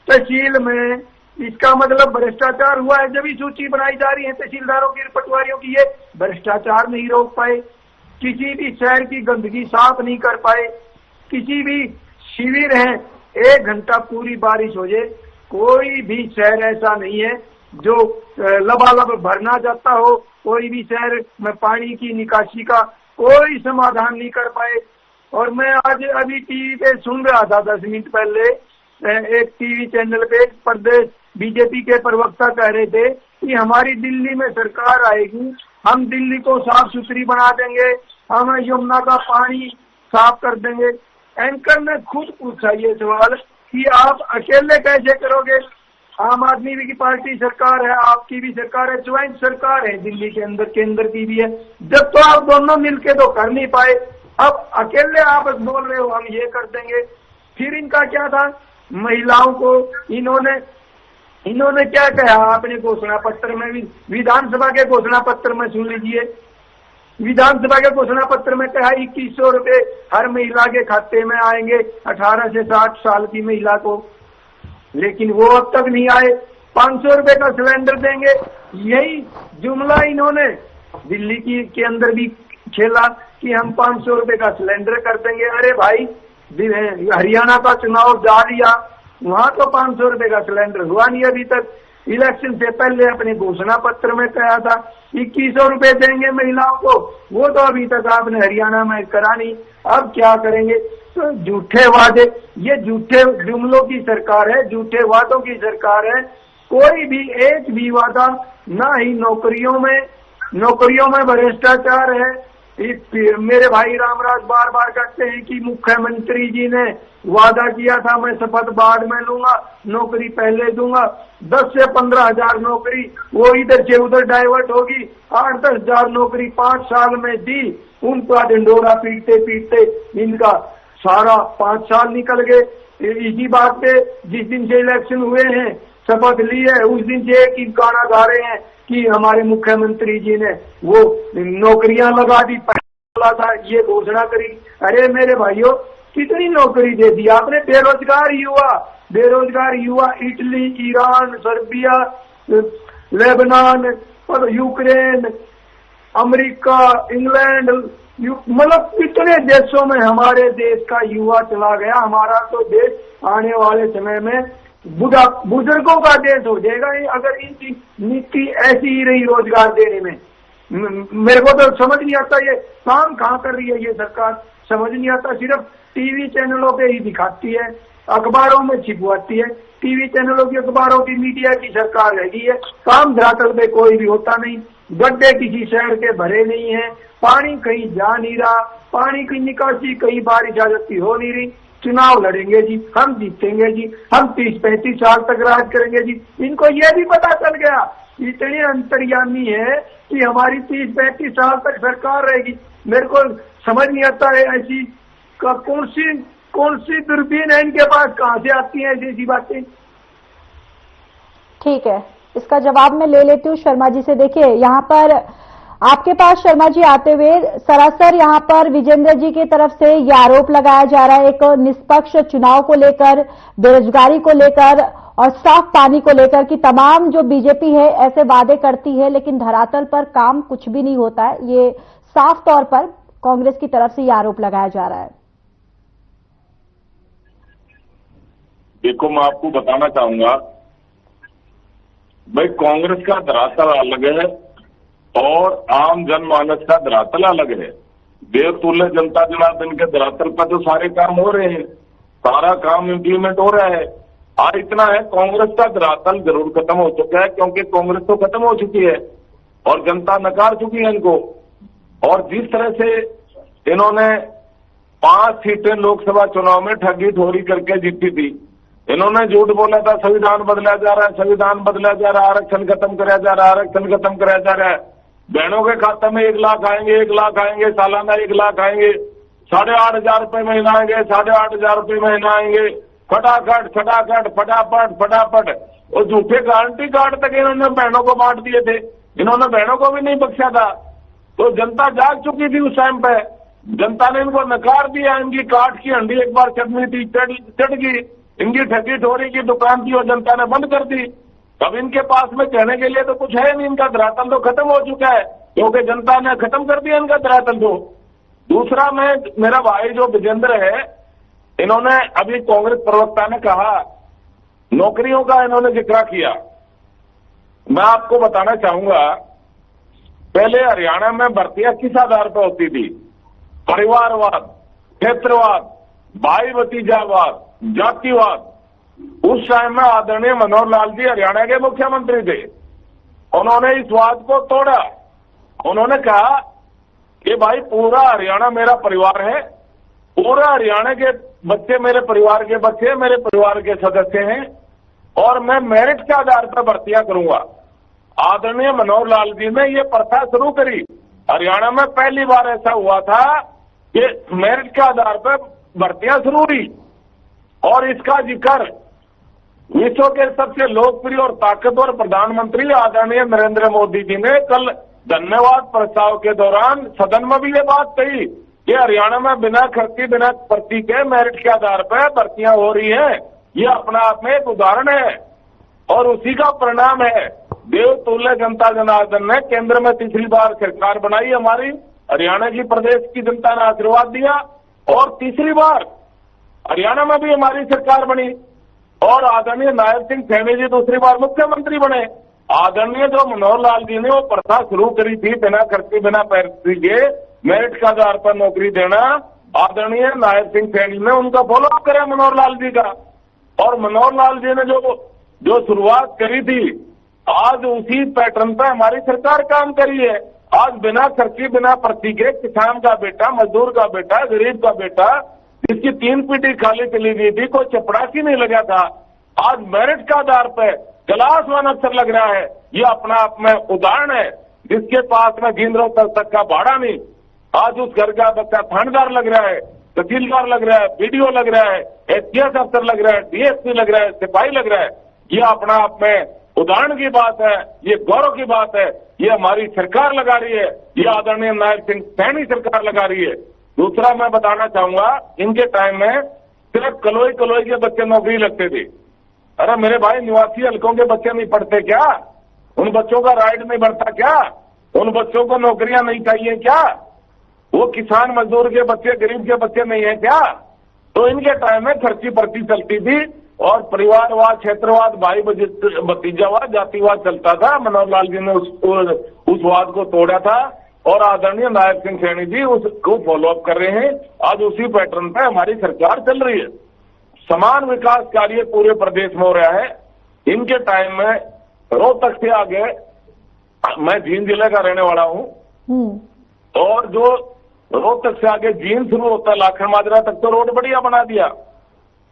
तहसील में, इसका मतलब भ्रष्टाचार हुआ है। जब ये सूची बनाई जा रही है तहसीलदारों की, पटवारियों की, ये भ्रष्टाचार नहीं रोक पाए, किसी भी शहर की गंदगी साफ नहीं कर पाए। किसी भी शिविर है, 1 घंटा पूरी बारिश हो जाए, कोई भी शहर ऐसा नहीं है जो लबालब भरना जाता हो। कोई भी शहर में पानी की निकासी का कोई समाधान नहीं कर पाए। और मैं आज अभी टीवी पे सुन रहा था 10 मिनट पहले, एक टीवी चैनल पे प्रदेश बीजेपी के प्रवक्ता कह रहे थे कि हमारी दिल्ली में सरकार आएगी, हम दिल्ली को साफ सुथरी बना देंगे, हम यमुना का पानी साफ कर देंगे। एंकर ने खुद पूछा ये सवाल कि आप अकेले कैसे करोगे? आम आदमी की पार्टी सरकार है, आपकी भी सरकार है, ज्वाइंट सरकार है दिल्ली के अंदर, केंद्र की भी है। जब तो आप दोनों मिलके तो कर नहीं पाए, अब अकेले आप बोल रहे हो हम ये कर देंगे। फिर इनका क्या था? महिलाओं को इन्होंने क्या कहा अपने घोषणा पत्र में, विधानसभा के घोषणा पत्र में सुन लीजिए। विधानसभा के घोषणा पत्र में कहा 2100 रुपए हर महिला के खाते में आएंगे 18 से 60 साल की महिला को, लेकिन वो अब तक नहीं आए। 500 रुपए का सिलेंडर देंगे, यही जुमला इन्होंने दिल्ली के अंदर भी खेला कि हम 500 रुपए का सिलेंडर कर देंगे। अरे भाई, हरियाणा का चुनाव जा लिया, वहां तो 500 रुपए का सिलेंडर हुआ नहीं अभी तक। इलेक्शन से पहले अपने घोषणा पत्र में कहा था 2100 रुपए देंगे महिलाओं को, वो तो अभी तक आपने हरियाणा में करा नहीं। अब क्या करेंगे? तो झूठे वादे, ये झूठे जुमलों की सरकार है, झूठे वादों की सरकार है। कोई भी एक भी वादा, ना ही नौकरियों में भ्रष्टाचार है। मेरे भाई रामराज बार बार कहते हैं कि मुख्यमंत्री जी ने वादा किया था मैं शपथ बाद में लूंगा, नौकरी पहले दूंगा। 10 से 15 हजार नौकरी वो इधर से उधर डाइवर्ट होगी। 8-10 हजार नौकरी 5 साल में दी, उनका ढिंडोरा पीटते पीटते इनका सारा 5 साल निकल गए। इसी बात पे जिस दिन से इलेक्शन हुए हैं, शपथ ली है, उस दिन से एक ही गाना गा रहे हैं कि हमारे मुख्यमंत्री जी ने वो नौकरियां लगा दी, पहला था ये घोषणा करी। अरे मेरे भाइयों, कितनी नौकरी दे दी आपने? बेरोजगार युवा Italy, Iran, Serbia, Lebanon, Ukraine, America, England, मतलब कितने देशों में हमारे देश का युवा चला गया। हमारा तो देश आने वाले समय में बुजुर्गों का देश हो जाएगा अगर इनकी नीति ऐसी ही रही रोजगार देने में। मेरे को तो समझ नहीं आता ये काम कहाँ कर रही है ये सरकार, समझ नहीं आता। सिर्फ टीवी चैनलों पे ही दिखाती है, अखबारों में छिपवाती है। टीवी चैनलों की, अखबारों की, मीडिया की सरकार रही है, काम धरातल पे कोई भी होता नहीं। गड्ढे किसी शहर के भरे नहीं है, पानी कहीं जा नहीं रहा, पानी की निकासी कहीं बारिश आ जाती हो नहीं रही। चुनाव लड़ेंगे जी, हम जीतेंगे जी, हम 30-35 साल तक राज करेंगे जी। इनको ये भी पता चल गया, इतने अंतर्यामी है कि हमारी 30-35 साल तक सरकार रहेगी। मेरे को समझ नहीं आता है ऐसी कौन सी दूरबीन है इनके पास, कहां से आती है ऐसी बातें। ठीक है, इसका जवाब मैं ले लेती हूँ शर्मा जी से। देखिए, यहाँ पर आपके पास शर्मा जी आते हुए सरासर यहाँ पर विजेंद्र जी की तरफ से यह आरोप लगाया जा रहा है एक निष्पक्ष चुनाव को लेकर, बेरोजगारी को लेकर और साफ पानी को लेकर कि तमाम जो बीजेपी है ऐसे वादे करती है लेकिन धरातल पर काम कुछ भी नहीं होता है। ये साफ तौर पर कांग्रेस की तरफ से यह आरोप लगाया जा रहा है। देखो, मैं आपको बताना चाहूंगा भाई, कांग्रेस का धरातल अलग है और आम जनमानस का धरातल अलग है। देवतुल्य जनता जनार्दन के धरातल पर तो सारे काम हो रहे हैं, सारा काम इम्प्लीमेंट हो रहा है। आज इतना है, कांग्रेस का धरातल जरूर खत्म हो चुका है क्योंकि कांग्रेस तो खत्म हो चुकी है और जनता नकार चुकी है इनको। और जिस तरह से इन्होंने 5 सीटें लोकसभा चुनाव में ठगी ठोरी करके जीती थी, इन्होंने झूठ बोला था संविधान बदला जा रहा है, संविधान बदला जा रहा है, आरक्षण खत्म कराया जा रहा है, आरक्षण खत्म कराया जा रहा है। बहनों के खाते में 1 लाख आएंगे, 1 लाख आएंगे, सालाना 1 लाख आएंगे, 8,500 रुपए महीना आएंगे, 8,500 रुपए महीना आएंगे, फटाफट फटाफट फटाफट फटाफट। और झूठे गारंटी कार्ड तक इन्होंने बहनों को बांट दिए थे, इन्होंने बहनों को भी नहीं बख्शा था। तो जनता जाग चुकी थी उस टाइम पे, जनता ने इनको नकार दिया। इनकी काट की हंडी एक बार चढ़नी थी, चढ़ गई। इनकी ठगी ठोरी की दुकान थी और जनता ने बंद कर दी। अब इनके पास में कहने के लिए तो कुछ है नहीं, इनका धरातल तो खत्म हो चुका है क्योंकि जनता ने खत्म कर दिया इनका धरातल। तो दूसरा, मेरा भाई जो विजेंद्र है, इन्होंने अभी कांग्रेस प्रवक्ता ने कहा नौकरियों का इन्होंने जिक्र किया। मैं आपको बताना चाहूंगा, पहले हरियाणा में भर्तियां किस आधार पर होती थी? परिवारवाद, क्षेत्रवाद, भाई भतीजावाद, जातिवाद। उस टाइम में आदरणीय मनोहर लाल जी हरियाणा के मुख्यमंत्री थे, उन्होंने इस वाद को तोड़ा। उन्होंने कहा कि भाई पूरा हरियाणा मेरा परिवार है, पूरा हरियाणा के बच्चे मेरे परिवार के बच्चे, मेरे परिवार के सदस्य हैं और मैं मेरिट के आधार पर भर्तियां करूंगा। आदरणीय मनोहर लाल जी ने ये प्रथा शुरू करी। हरियाणा में पहली बार ऐसा हुआ था कि मेरिट के आधार पर भर्तियां शुरू हुई और इसका जिक्र विश्व के सबसे लोकप्रिय और ताकतवर प्रधानमंत्री आदरणीय नरेंद्र मोदी जी ने कल धन्यवाद प्रस्ताव के दौरान सदन में भी ये बात कही कि हरियाणा में बिना खर्ची बिना भर्ती के मेरिट के आधार पर भर्तियां हो रही हैं। ये अपना आप में एक उदाहरण है और उसी का परिणाम है। देवतुल्य जनता जनार्दन ने केंद्र में तीसरी बार सरकार बनाई हमारी, हरियाणा की प्रदेश की जनता ने आशीर्वाद दिया और तीसरी बार हरियाणा में भी हमारी सरकार बनी और आदरणीय नायब सिंह सैनी जी दूसरी बार मुख्यमंत्री बने। आदरणीय जो मनोहर लाल जी ने वो प्रथा शुरू करी थी बिना खर्चे बिना पैसे के मेरिट के आधार पर नौकरी देना, आदरणीय नायब सिंह सैनी ने उनका फॉलोअप करा मनोहर लाल जी का, और मनोहर लाल जी ने जो शुरुआत करी थी आज उसी पैटर्न पर हमारी सरकार काम करी है। आज बिना खर्ची बिना पर्ची के किसान का बेटा, मजदूर का बेटा, गरीब का बेटा जिसकी 3 पीटी खाली चली गई थी, कोई चपरासी नहीं लगा था, आज मेरिट के आधार पर क्लास 1 अफसर लग रहा है। ये अपना आप में उदाहरण है। जिसके पास में गिनरों तक का भाड़ा नहीं, आज उस घर का बच्चा थानेदार लग रहा है, तहसीलदार लग रहा है, बीडीओ लग रहा है, एसपीएस अफसर लग रहा है, डीएसपी लग रहा है, सिपाही लग रहा है। ये अपना आप में उदाहरण की बात है, ये गौरव की बात है। ये हमारी सरकार लगा रही है, ये आदरणीय नायब सिंह सैनी सरकार लगा रही है। दूसरा मैं बताना चाहूंगा, इनके टाइम में सिर्फ कलोई कलोई के बच्चे नौकरी लगते थे। अरे मेरे भाई, निवासी हलकों के बच्चे नहीं पढ़ते क्या? उन बच्चों का राइट नहीं बढ़ता क्या? उन बच्चों को नौकरियां नहीं चाहिए क्या? वो किसान मजदूर के बच्चे, गरीब के बच्चे नहीं है क्या? तो इनके टाइम में खर्ची पर्ची चलती थी और परिवारवाद, क्षेत्रवाद, भाई भतीजावाद, जातिवाद चलता था। मनोहर लाल जी ने उस वाद को तोड़ा था और आदरणीय नायब सिंह सैनी जी उसको फॉलोअप कर रहे हैं। आज उसी पैटर्न पे हमारी सरकार चल रही है। समान विकास कार्य पूरे प्रदेश में हो रहा है। इनके टाइम में रोहतक से आगे, मैं जींद जिले का रहने वाला हूं, और जो रोहतक से आगे जींद शुरू होता है लाखन माजरा तक तो रोड बढ़िया बना दिया।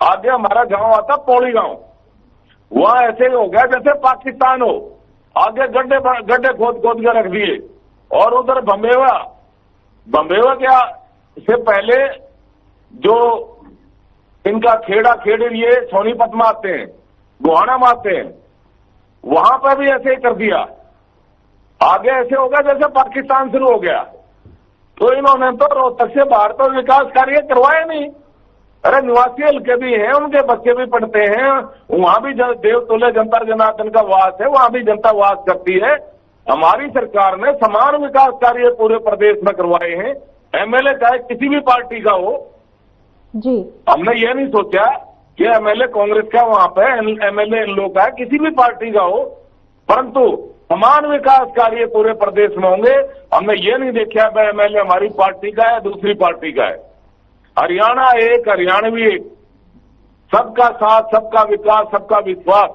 आगे हमारा गांव आता पौड़ी गांव, वहां ऐसे हो गया जैसे पाकिस्तान हो। आगे गड्ढे खोद के रख दिए। और उधर बम्बेवा क्या से पहले जो इनका खेड़ा खेड़े लिए सोनीपत में आते हैं, गुहाना में आते हैं, वहां पर भी ऐसे ही कर दिया। आगे ऐसे हो गया जैसे पाकिस्तान शुरू हो गया। तो इन्होंने तो रोहतक से बाहर तो विकास कार्य करवाए नहीं। अरे निवासी हल्के भी हैं, उनके बच्चे भी पढ़ते हैं, वहां भी देवतुल्य जनता जनार्दन का वास है, वहां भी जनता वास करती है। हमारी सरकार ने समान विकास कार्य पूरे प्रदेश में करवाए हैं। एमएलए चाहे किसी भी पार्टी का हो जी, हमने ये नहीं सोचा कि एमएलए कांग्रेस का वहां पे, एमएलए इन लोग का, किसी भी पार्टी का हो, परंतु समान विकास कार्य पूरे प्रदेश में होंगे। हमने ये नहीं देखा भाई एमएलए हमारी पार्टी का है दूसरी पार्टी का है। हरियाणा एक, हरियाणवी एक, सबका साथ, सबका विकास, सबका विश्वास,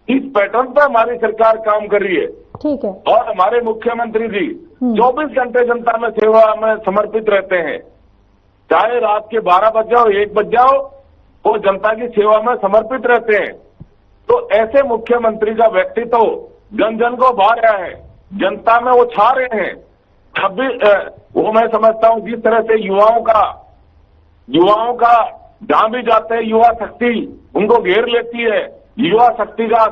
इस पैटर्न पर हमारी सरकार काम कर रही है। ठीक है। और हमारे मुख्यमंत्री जी 24 घंटे जनता में सेवा में समर्पित रहते हैं। चाहे रात के 12 बज जाओ, 1 बज जाओ, वो जनता की सेवा में समर्पित रहते हैं। तो ऐसे मुख्यमंत्री का व्यक्तित्व जन जन को भा रहा है, जनता में वो छा रहे हैं। अब भी वो मैं समझता हूं जिस तरह से युवाओं का जहां भी जाते हैं युवा शक्ति उनको घेर लेती है, युवा शक्ति का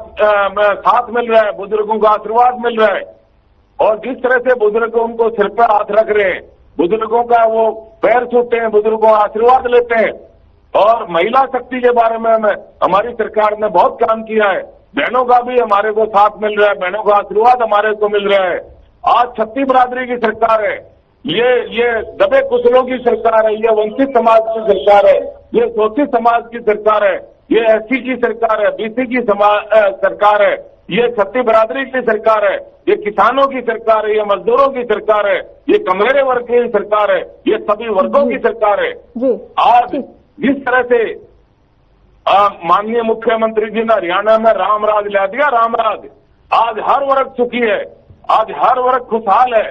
साथ मिल रहा है, बुजुर्गों का आशीर्वाद मिल रहा है। और जिस तरह से बुजुर्ग उनको सिर पर हाथ रख रहे हैं, बुजुर्गों का वो पैर छूते हैं, बुजुर्गों का आशीर्वाद लेते हैं। और महिला शक्ति के बारे में हमारी सरकार ने बहुत काम किया है। बहनों का भी हमारे को साथ मिल रहा है, बहनों का आशीर्वाद हमारे को मिल रहा है। आज छत्ती बरादरी की सरकार है, ये दबे कुचलों की सरकार है, ये वंचित समाज की सरकार है, ये शोषित समाज की सरकार है, ये एससी की सरकार है, बीसी की सरकार है, ये छत्ती बरादरी की सरकार है, ये किसानों की सरकार है, ये मजदूरों की सरकार है, ये कमरे वर्ग की सरकार है, ये सभी वर्गों की सरकार है। आज जिस तरह से माननीय मुख्यमंत्री जी ने हरियाणा में राम राज ला दिया, राम राज, आज हर वर्ग सुखी है, आज हर वर्ग खुशहाल है,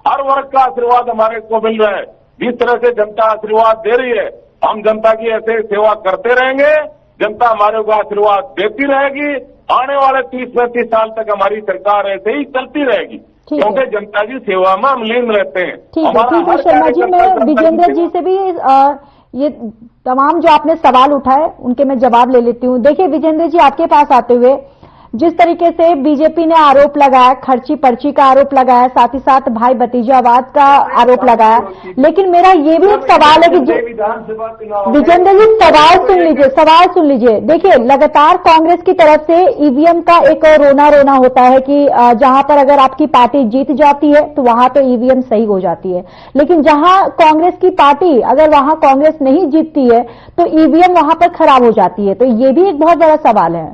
हर वर्ग का आशीर्वाद हमारे को मिल रहा है। जिस तरह से जनता आशीर्वाद दे रही है, हम जनता की ऐसे सेवा करते रहेंगे, जनता हमारे को आशीर्वाद देती रहेगी। आने वाले 30-35 साल तक हमारी सरकार ऐसे ही चलती रहेगी, क्योंकि जनता की सेवा में हम लीन रहते हैं। ठीक है शर्मा जी, मैं विजेंद्र जी से भी ये तमाम जो आपने सवाल उठाए उनके मैं जवाब ले लेती हूँ। देखिए विजेंद्र जी, आपके पास आते हुए जिस तरीके से बीजेपी ने आरोप लगाया, खर्ची पर्ची का आरोप लगाया, साथ ही साथ भाई भतीजावाद का आरोप लगाया, लेकिन मेरा ये भी एक सवाल है कि विधानसभा चुनाव विजेंद्र जी सवाल सुन लीजिए। देखिए, लगातार कांग्रेस की तरफ से ईवीएम का एक रोना रोना होता है कि जहां पर अगर आपकी पार्टी जीत जाती है तो वहां तो ईवीएम सही हो जाती है, लेकिन जहां कांग्रेस की पार्टी अगर वहां कांग्रेस नहीं जीतती है तो ईवीएम वहां पर खराब हो जाती है। तो ये भी एक बहुत बड़ा सवाल है।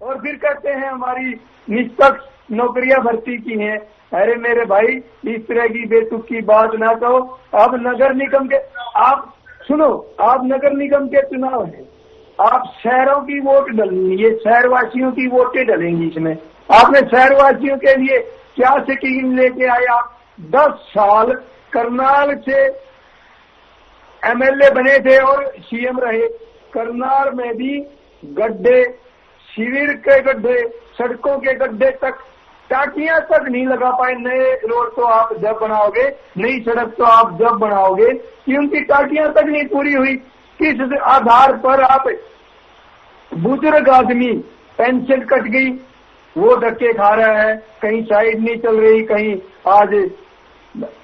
और फिर कहते हैं हमारी निष्पक्ष नौकरियां भर्ती की हैं। अरे मेरे भाई, इस तरह की बेतुक की बात ना कहो। अब नगर निगम के आप सुनो, आप नगर निगम के चुनाव है, आप शहरों की वोट डलनी, ये शहरवासियों की वोटें डलेंगी इसमें। आपने शहरवासियों के लिए क्या स्कीम लेके आए? आप 10 साल करनाल से एमएलए बने थे और सीएम रहे। करनाल में भी गड्ढे, शिविर के गड्ढे, सड़कों के गड्ढे तक, टाटियां तक नहीं लगा पाए। नए रोड तो आप जब बनाओगे, नई सड़क तो आप जब बनाओगे कि उनकी टाटियां तक नहीं पूरी हुई। किस आधार पर आप बुजुर्ग आदमी पेंशन कट गई, वो धक्के खा रहा है, कहीं साइड नहीं चल रही, कहीं आज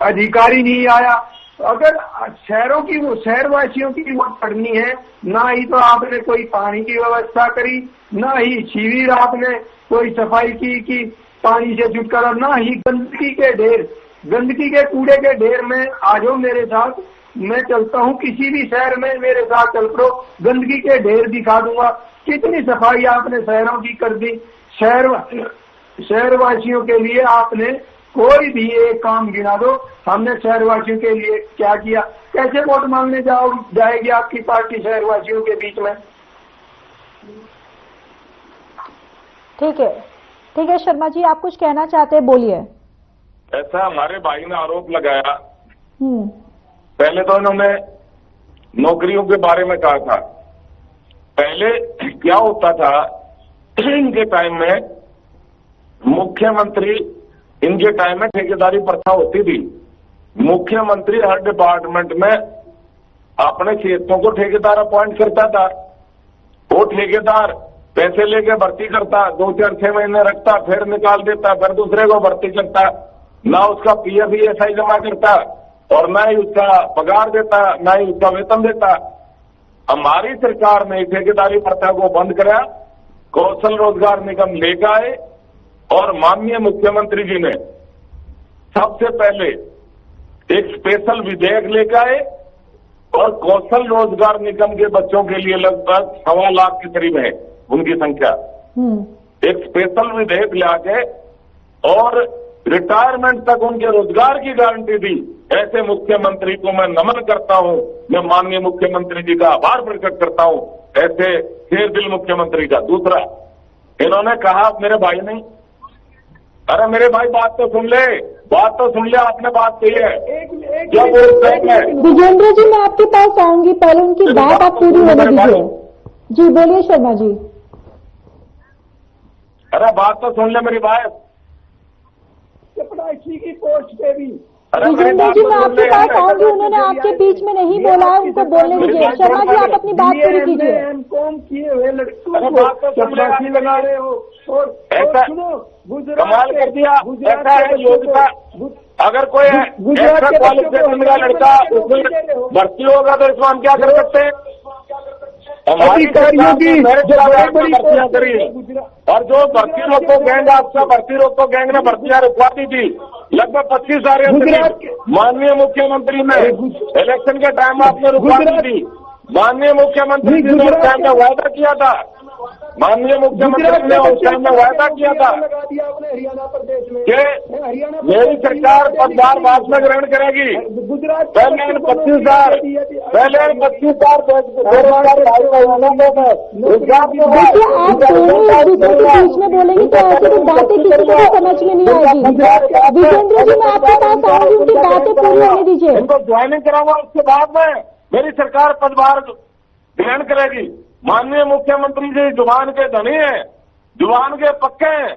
अधिकारी नहीं आया। अगर शहरों की वो शहरवासियों की वोट पड़नी है, ना ही तो आपने कोई पानी की व्यवस्था करी, ना ही शिविर आपने कोई सफाई की कि पानी से छुटकारा, ना ही गंदगी के ढेर, गंदगी के कूड़े के ढेर में आ जाओ मेरे साथ, मैं चलता हूँ किसी भी शहर में, मेरे साथ चल पड़ो, गंदगी के ढेर दिखा दूंगा। कितनी सफाई आपने शहरों की कर दी। शहरवासियों के लिए आपने कोई भी एक काम गिना दो, हमने शहरवासियों के लिए क्या किया? कैसे वोट मांगने जाएगी आपकी पार्टी शहरवासियों के बीच में? ठीक है शर्मा जी, आप कुछ कहना चाहते हैं, बोलिए। ऐसा हमारे भाई ने आरोप लगाया। पहले तो इन्होंने नौकरियों के बारे में कहा था। पहले क्या होता था, इनके टाइम में मुख्यमंत्री, इनके टाइम में ठेकेदारी प्रथा होती थी। मुख्यमंत्री हर डिपार्टमेंट में अपने क्षेत्रों को ठेकेदार अपॉइंट करता था। वो ठेकेदार पैसे लेके भर्ती करता, 2-4-6 महीने रखता, फिर निकाल देता, फिर दूसरे को भर्ती करता। ना उसका पीएफ ईएसआई जमा करता और ना ही उसका पगार देता, ना ही उसका वेतन देता। हमारी सरकार ने ठेकेदारी प्रथा को बंद कराया, कौशल रोजगार निगम लेकर आए और माननीय मुख्यमंत्री जी ने सबसे पहले एक स्पेशल विधेयक लेकर आए और कौशल रोजगार निगम के बच्चों के लिए लगभग 1.25 लाख के करीब है उनकी संख्या। एक स्पेशल विधेयक लाके और रिटायरमेंट तक उनके रोजगार की गारंटी दी। ऐसे मुख्यमंत्री को मैं नमन करता हूं, मैं माननीय मुख्यमंत्री जी का आभार प्रकट करता हूं, ऐसे शेर दिल मुख्यमंत्री का। दूसरा, इन्होंने कहा मेरे भाई नहीं, अरे मेरे भाई बात तो सुन ले, आपने बात कही है। जब विजेंद्र जी, मैं आपके पास आऊंगी, पहले उनकी बात आप पूरी होने दीजिए। जी बोलिए शर्मा जी। अरे बात तो सुन ले मेरी भाई। चपरासी की पोस्ट पे भी विजेंद्र जी, मैं आपके पास आऊंगी, उन्होंने आपके बीच में नहीं बोला, उनको बोलने दीजिए। शर्मा जी, आप अपनी बात पूरी कीजिए। एमकॉम किए हुए लड़कों को चपरासी लगा रहे हो और सुनो, कमाल कर दिया। ऐसा है योग्यता, अगर कोई ऐसा क्वालिफिकेशन का लड़का उसमें भर्ती होगा तो इसमें हम क्या कर सकते हैं? अधिकारियों की भर्तियां करी और जो भर्ती रोको गैंग, आपका भर्ती रोको गैंग ने भर्तियां रुकवा दी थी लगभग 25,000। माननीय मुख्यमंत्री ने इलेक्शन के टाइम आपने रुकवा दी थी। माननीय मुख्यमंत्री जी ने उस टाइम में वायदा किया था, माननीय मुख्यमंत्री ने उस टाइम में वायदा किया था हरियाणा प्रदेश में कि मेरी सरकार पदभार बाद में ग्रहण करेगी। पहले 25,000 बीच में बोलेंगे तो ऐसे तो बातें किसी को समझ में नहीं आएगी। विजेंद्र जी, मैं आपके पास आऊंगी, उनकी बातें पूरी होने दीजिए। इनको ज्वाइनिंग कराऊंगा, उसके बाद में मेरी सरकार पदभार ग्रहण करेगी। माननीय मुख्यमंत्री जी जुबान के धनी हैं, जुबान के पक्के हैं,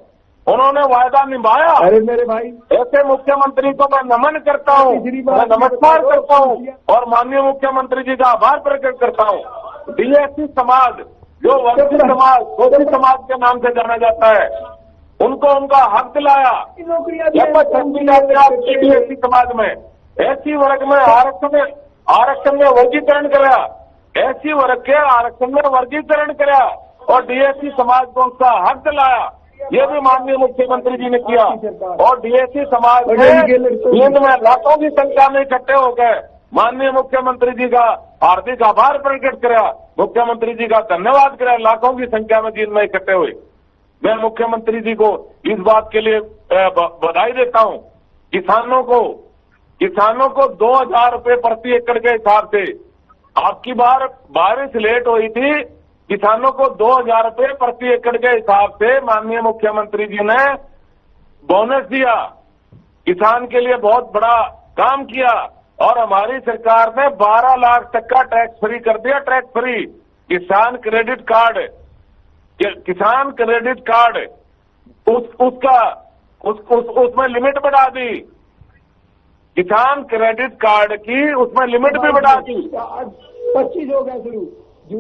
उन्होंने वायदा निभाया। अरे मेरे भाई, ऐसे मुख्यमंत्री को मैं नमन करता हूँ, मैं नमस्कार करता हूँ और माननीय मुख्यमंत्री जी का आभार प्रकट करता हूँ। डीएससी समाज जो वंचित समाज के नाम से जाना जाता है, उनको उनका हक दिलाया। एससी समाज में एससी वर्ग में आरक्षण में वर्गीकरण कराया, एससी वर्ग के आरक्षण में वर्गीकरण कराया और डीएससी समाज को उसका हक दिलाया। ये भी माननीय मुख्यमंत्री जी ने किया और डीएससी समाज नींद में लाखों की संख्या में इकट्ठे हो गए। माननीय मुख्यमंत्री जी का हार्दिक आभार प्रकट किया, मुख्यमंत्री जी का धन्यवाद करा। लाखों की संख्या में नींद में इकट्ठे हुए। मैं मुख्यमंत्री जी को इस बात के लिए बधाई देता हूं। किसानों को 2000 रुपये प्रति एकड़ के हिसाब से, आपकी बार बारिश लेट हुई थी, किसानों को 2000 रुपये प्रति एकड़ के हिसाब से माननीय मुख्यमंत्री जी ने बोनस दिया। किसान के लिए बहुत बड़ा काम किया और हमारी सरकार ने 12 लाख तक का टैक्स फ्री कर दिया। टैक्स फ्री किसान क्रेडिट कार्ड उसमें लिमिट बढ़ा दी। किसान क्रेडिट कार्ड की उसमें लिमिट भी बढ़ा दी। 25 हो गया शुरू।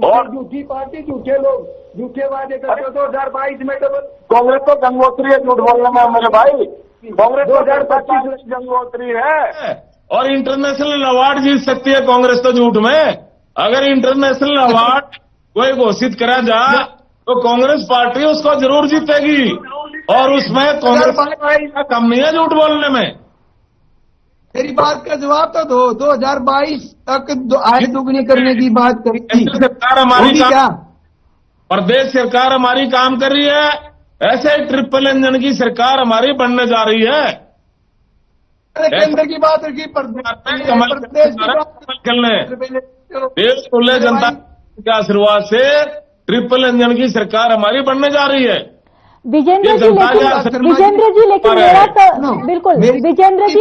और झूठी पार्टी, झूठे लोग, झूठे वादे करते। 2022 में डबल। कांग्रेस तो गंगोत्री है झूठ बोलने में मेरे भाई। कांग्रेस 2025 गंगोत्री है और इंटरनेशनल अवार्ड जीत सकती है कांग्रेस तो झूठ में। अगर इंटरनेशनल अवार्ड कोई घोषित करा जाए तो कांग्रेस पार्टी उसको जरूर जीतेगी और उसमें कांग्रेस का कम नहीं है झूठ बोलने में। मेरी बात का जवाब तो दो। 2022 तक आय दुगनी करने की बात करी थी। सरकार हमारी प्रदेश सरकार हमारी काम कर रही है। ऐसे ट्रिपल इंजन की सरकार हमारी बनने जा रही है। केंद्र की बात रखी, प्रदेश देश खुले जनता के आशीर्वाद से ट्रिपल इंजन की सरकार हमारी बनने जा रही है। विजेंद्र जी लेकिन मेरा तो बिल्कुल विजेंद्र जी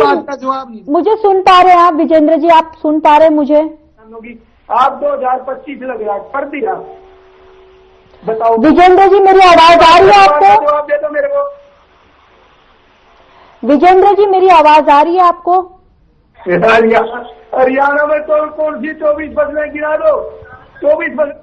मुझे सुन पा रहे हैं आप? विजेंद्र जी आप सुन पा रहे हैं मुझे? आप 2025 लग रहा कर दिया, बताओ विजेंद्र जी मेरी आवाज आ रही है आपको? जवाब दे दो मेरे को। विजेंद्र जी मेरी आवाज आ रही है आपको? हरियाणा में तो कौन सी 24 फसलें गिरा दो। 24 फसलें।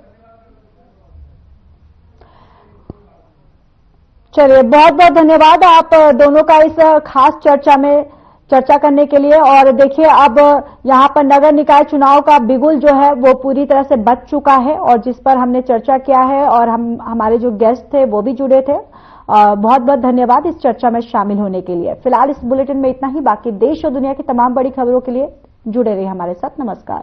चलिए बहुत बहुत धन्यवाद आप दोनों का इस खास चर्चा करने के लिए। और देखिए अब यहाँ पर नगर निकाय चुनाव का बिगुल जो है वो पूरी तरह से बज चुका है और जिस पर हमने चर्चा किया है और हमारे जो गेस्ट थे वो भी जुड़े थे। बहुत बहुत धन्यवाद इस चर्चा में शामिल होने के लिए। फिलहाल इस बुलेटिन में इतना ही। बाकी देश और दुनिया की तमाम बड़ी खबरों के लिए जुड़े रहिए हमारे साथ। नमस्कार।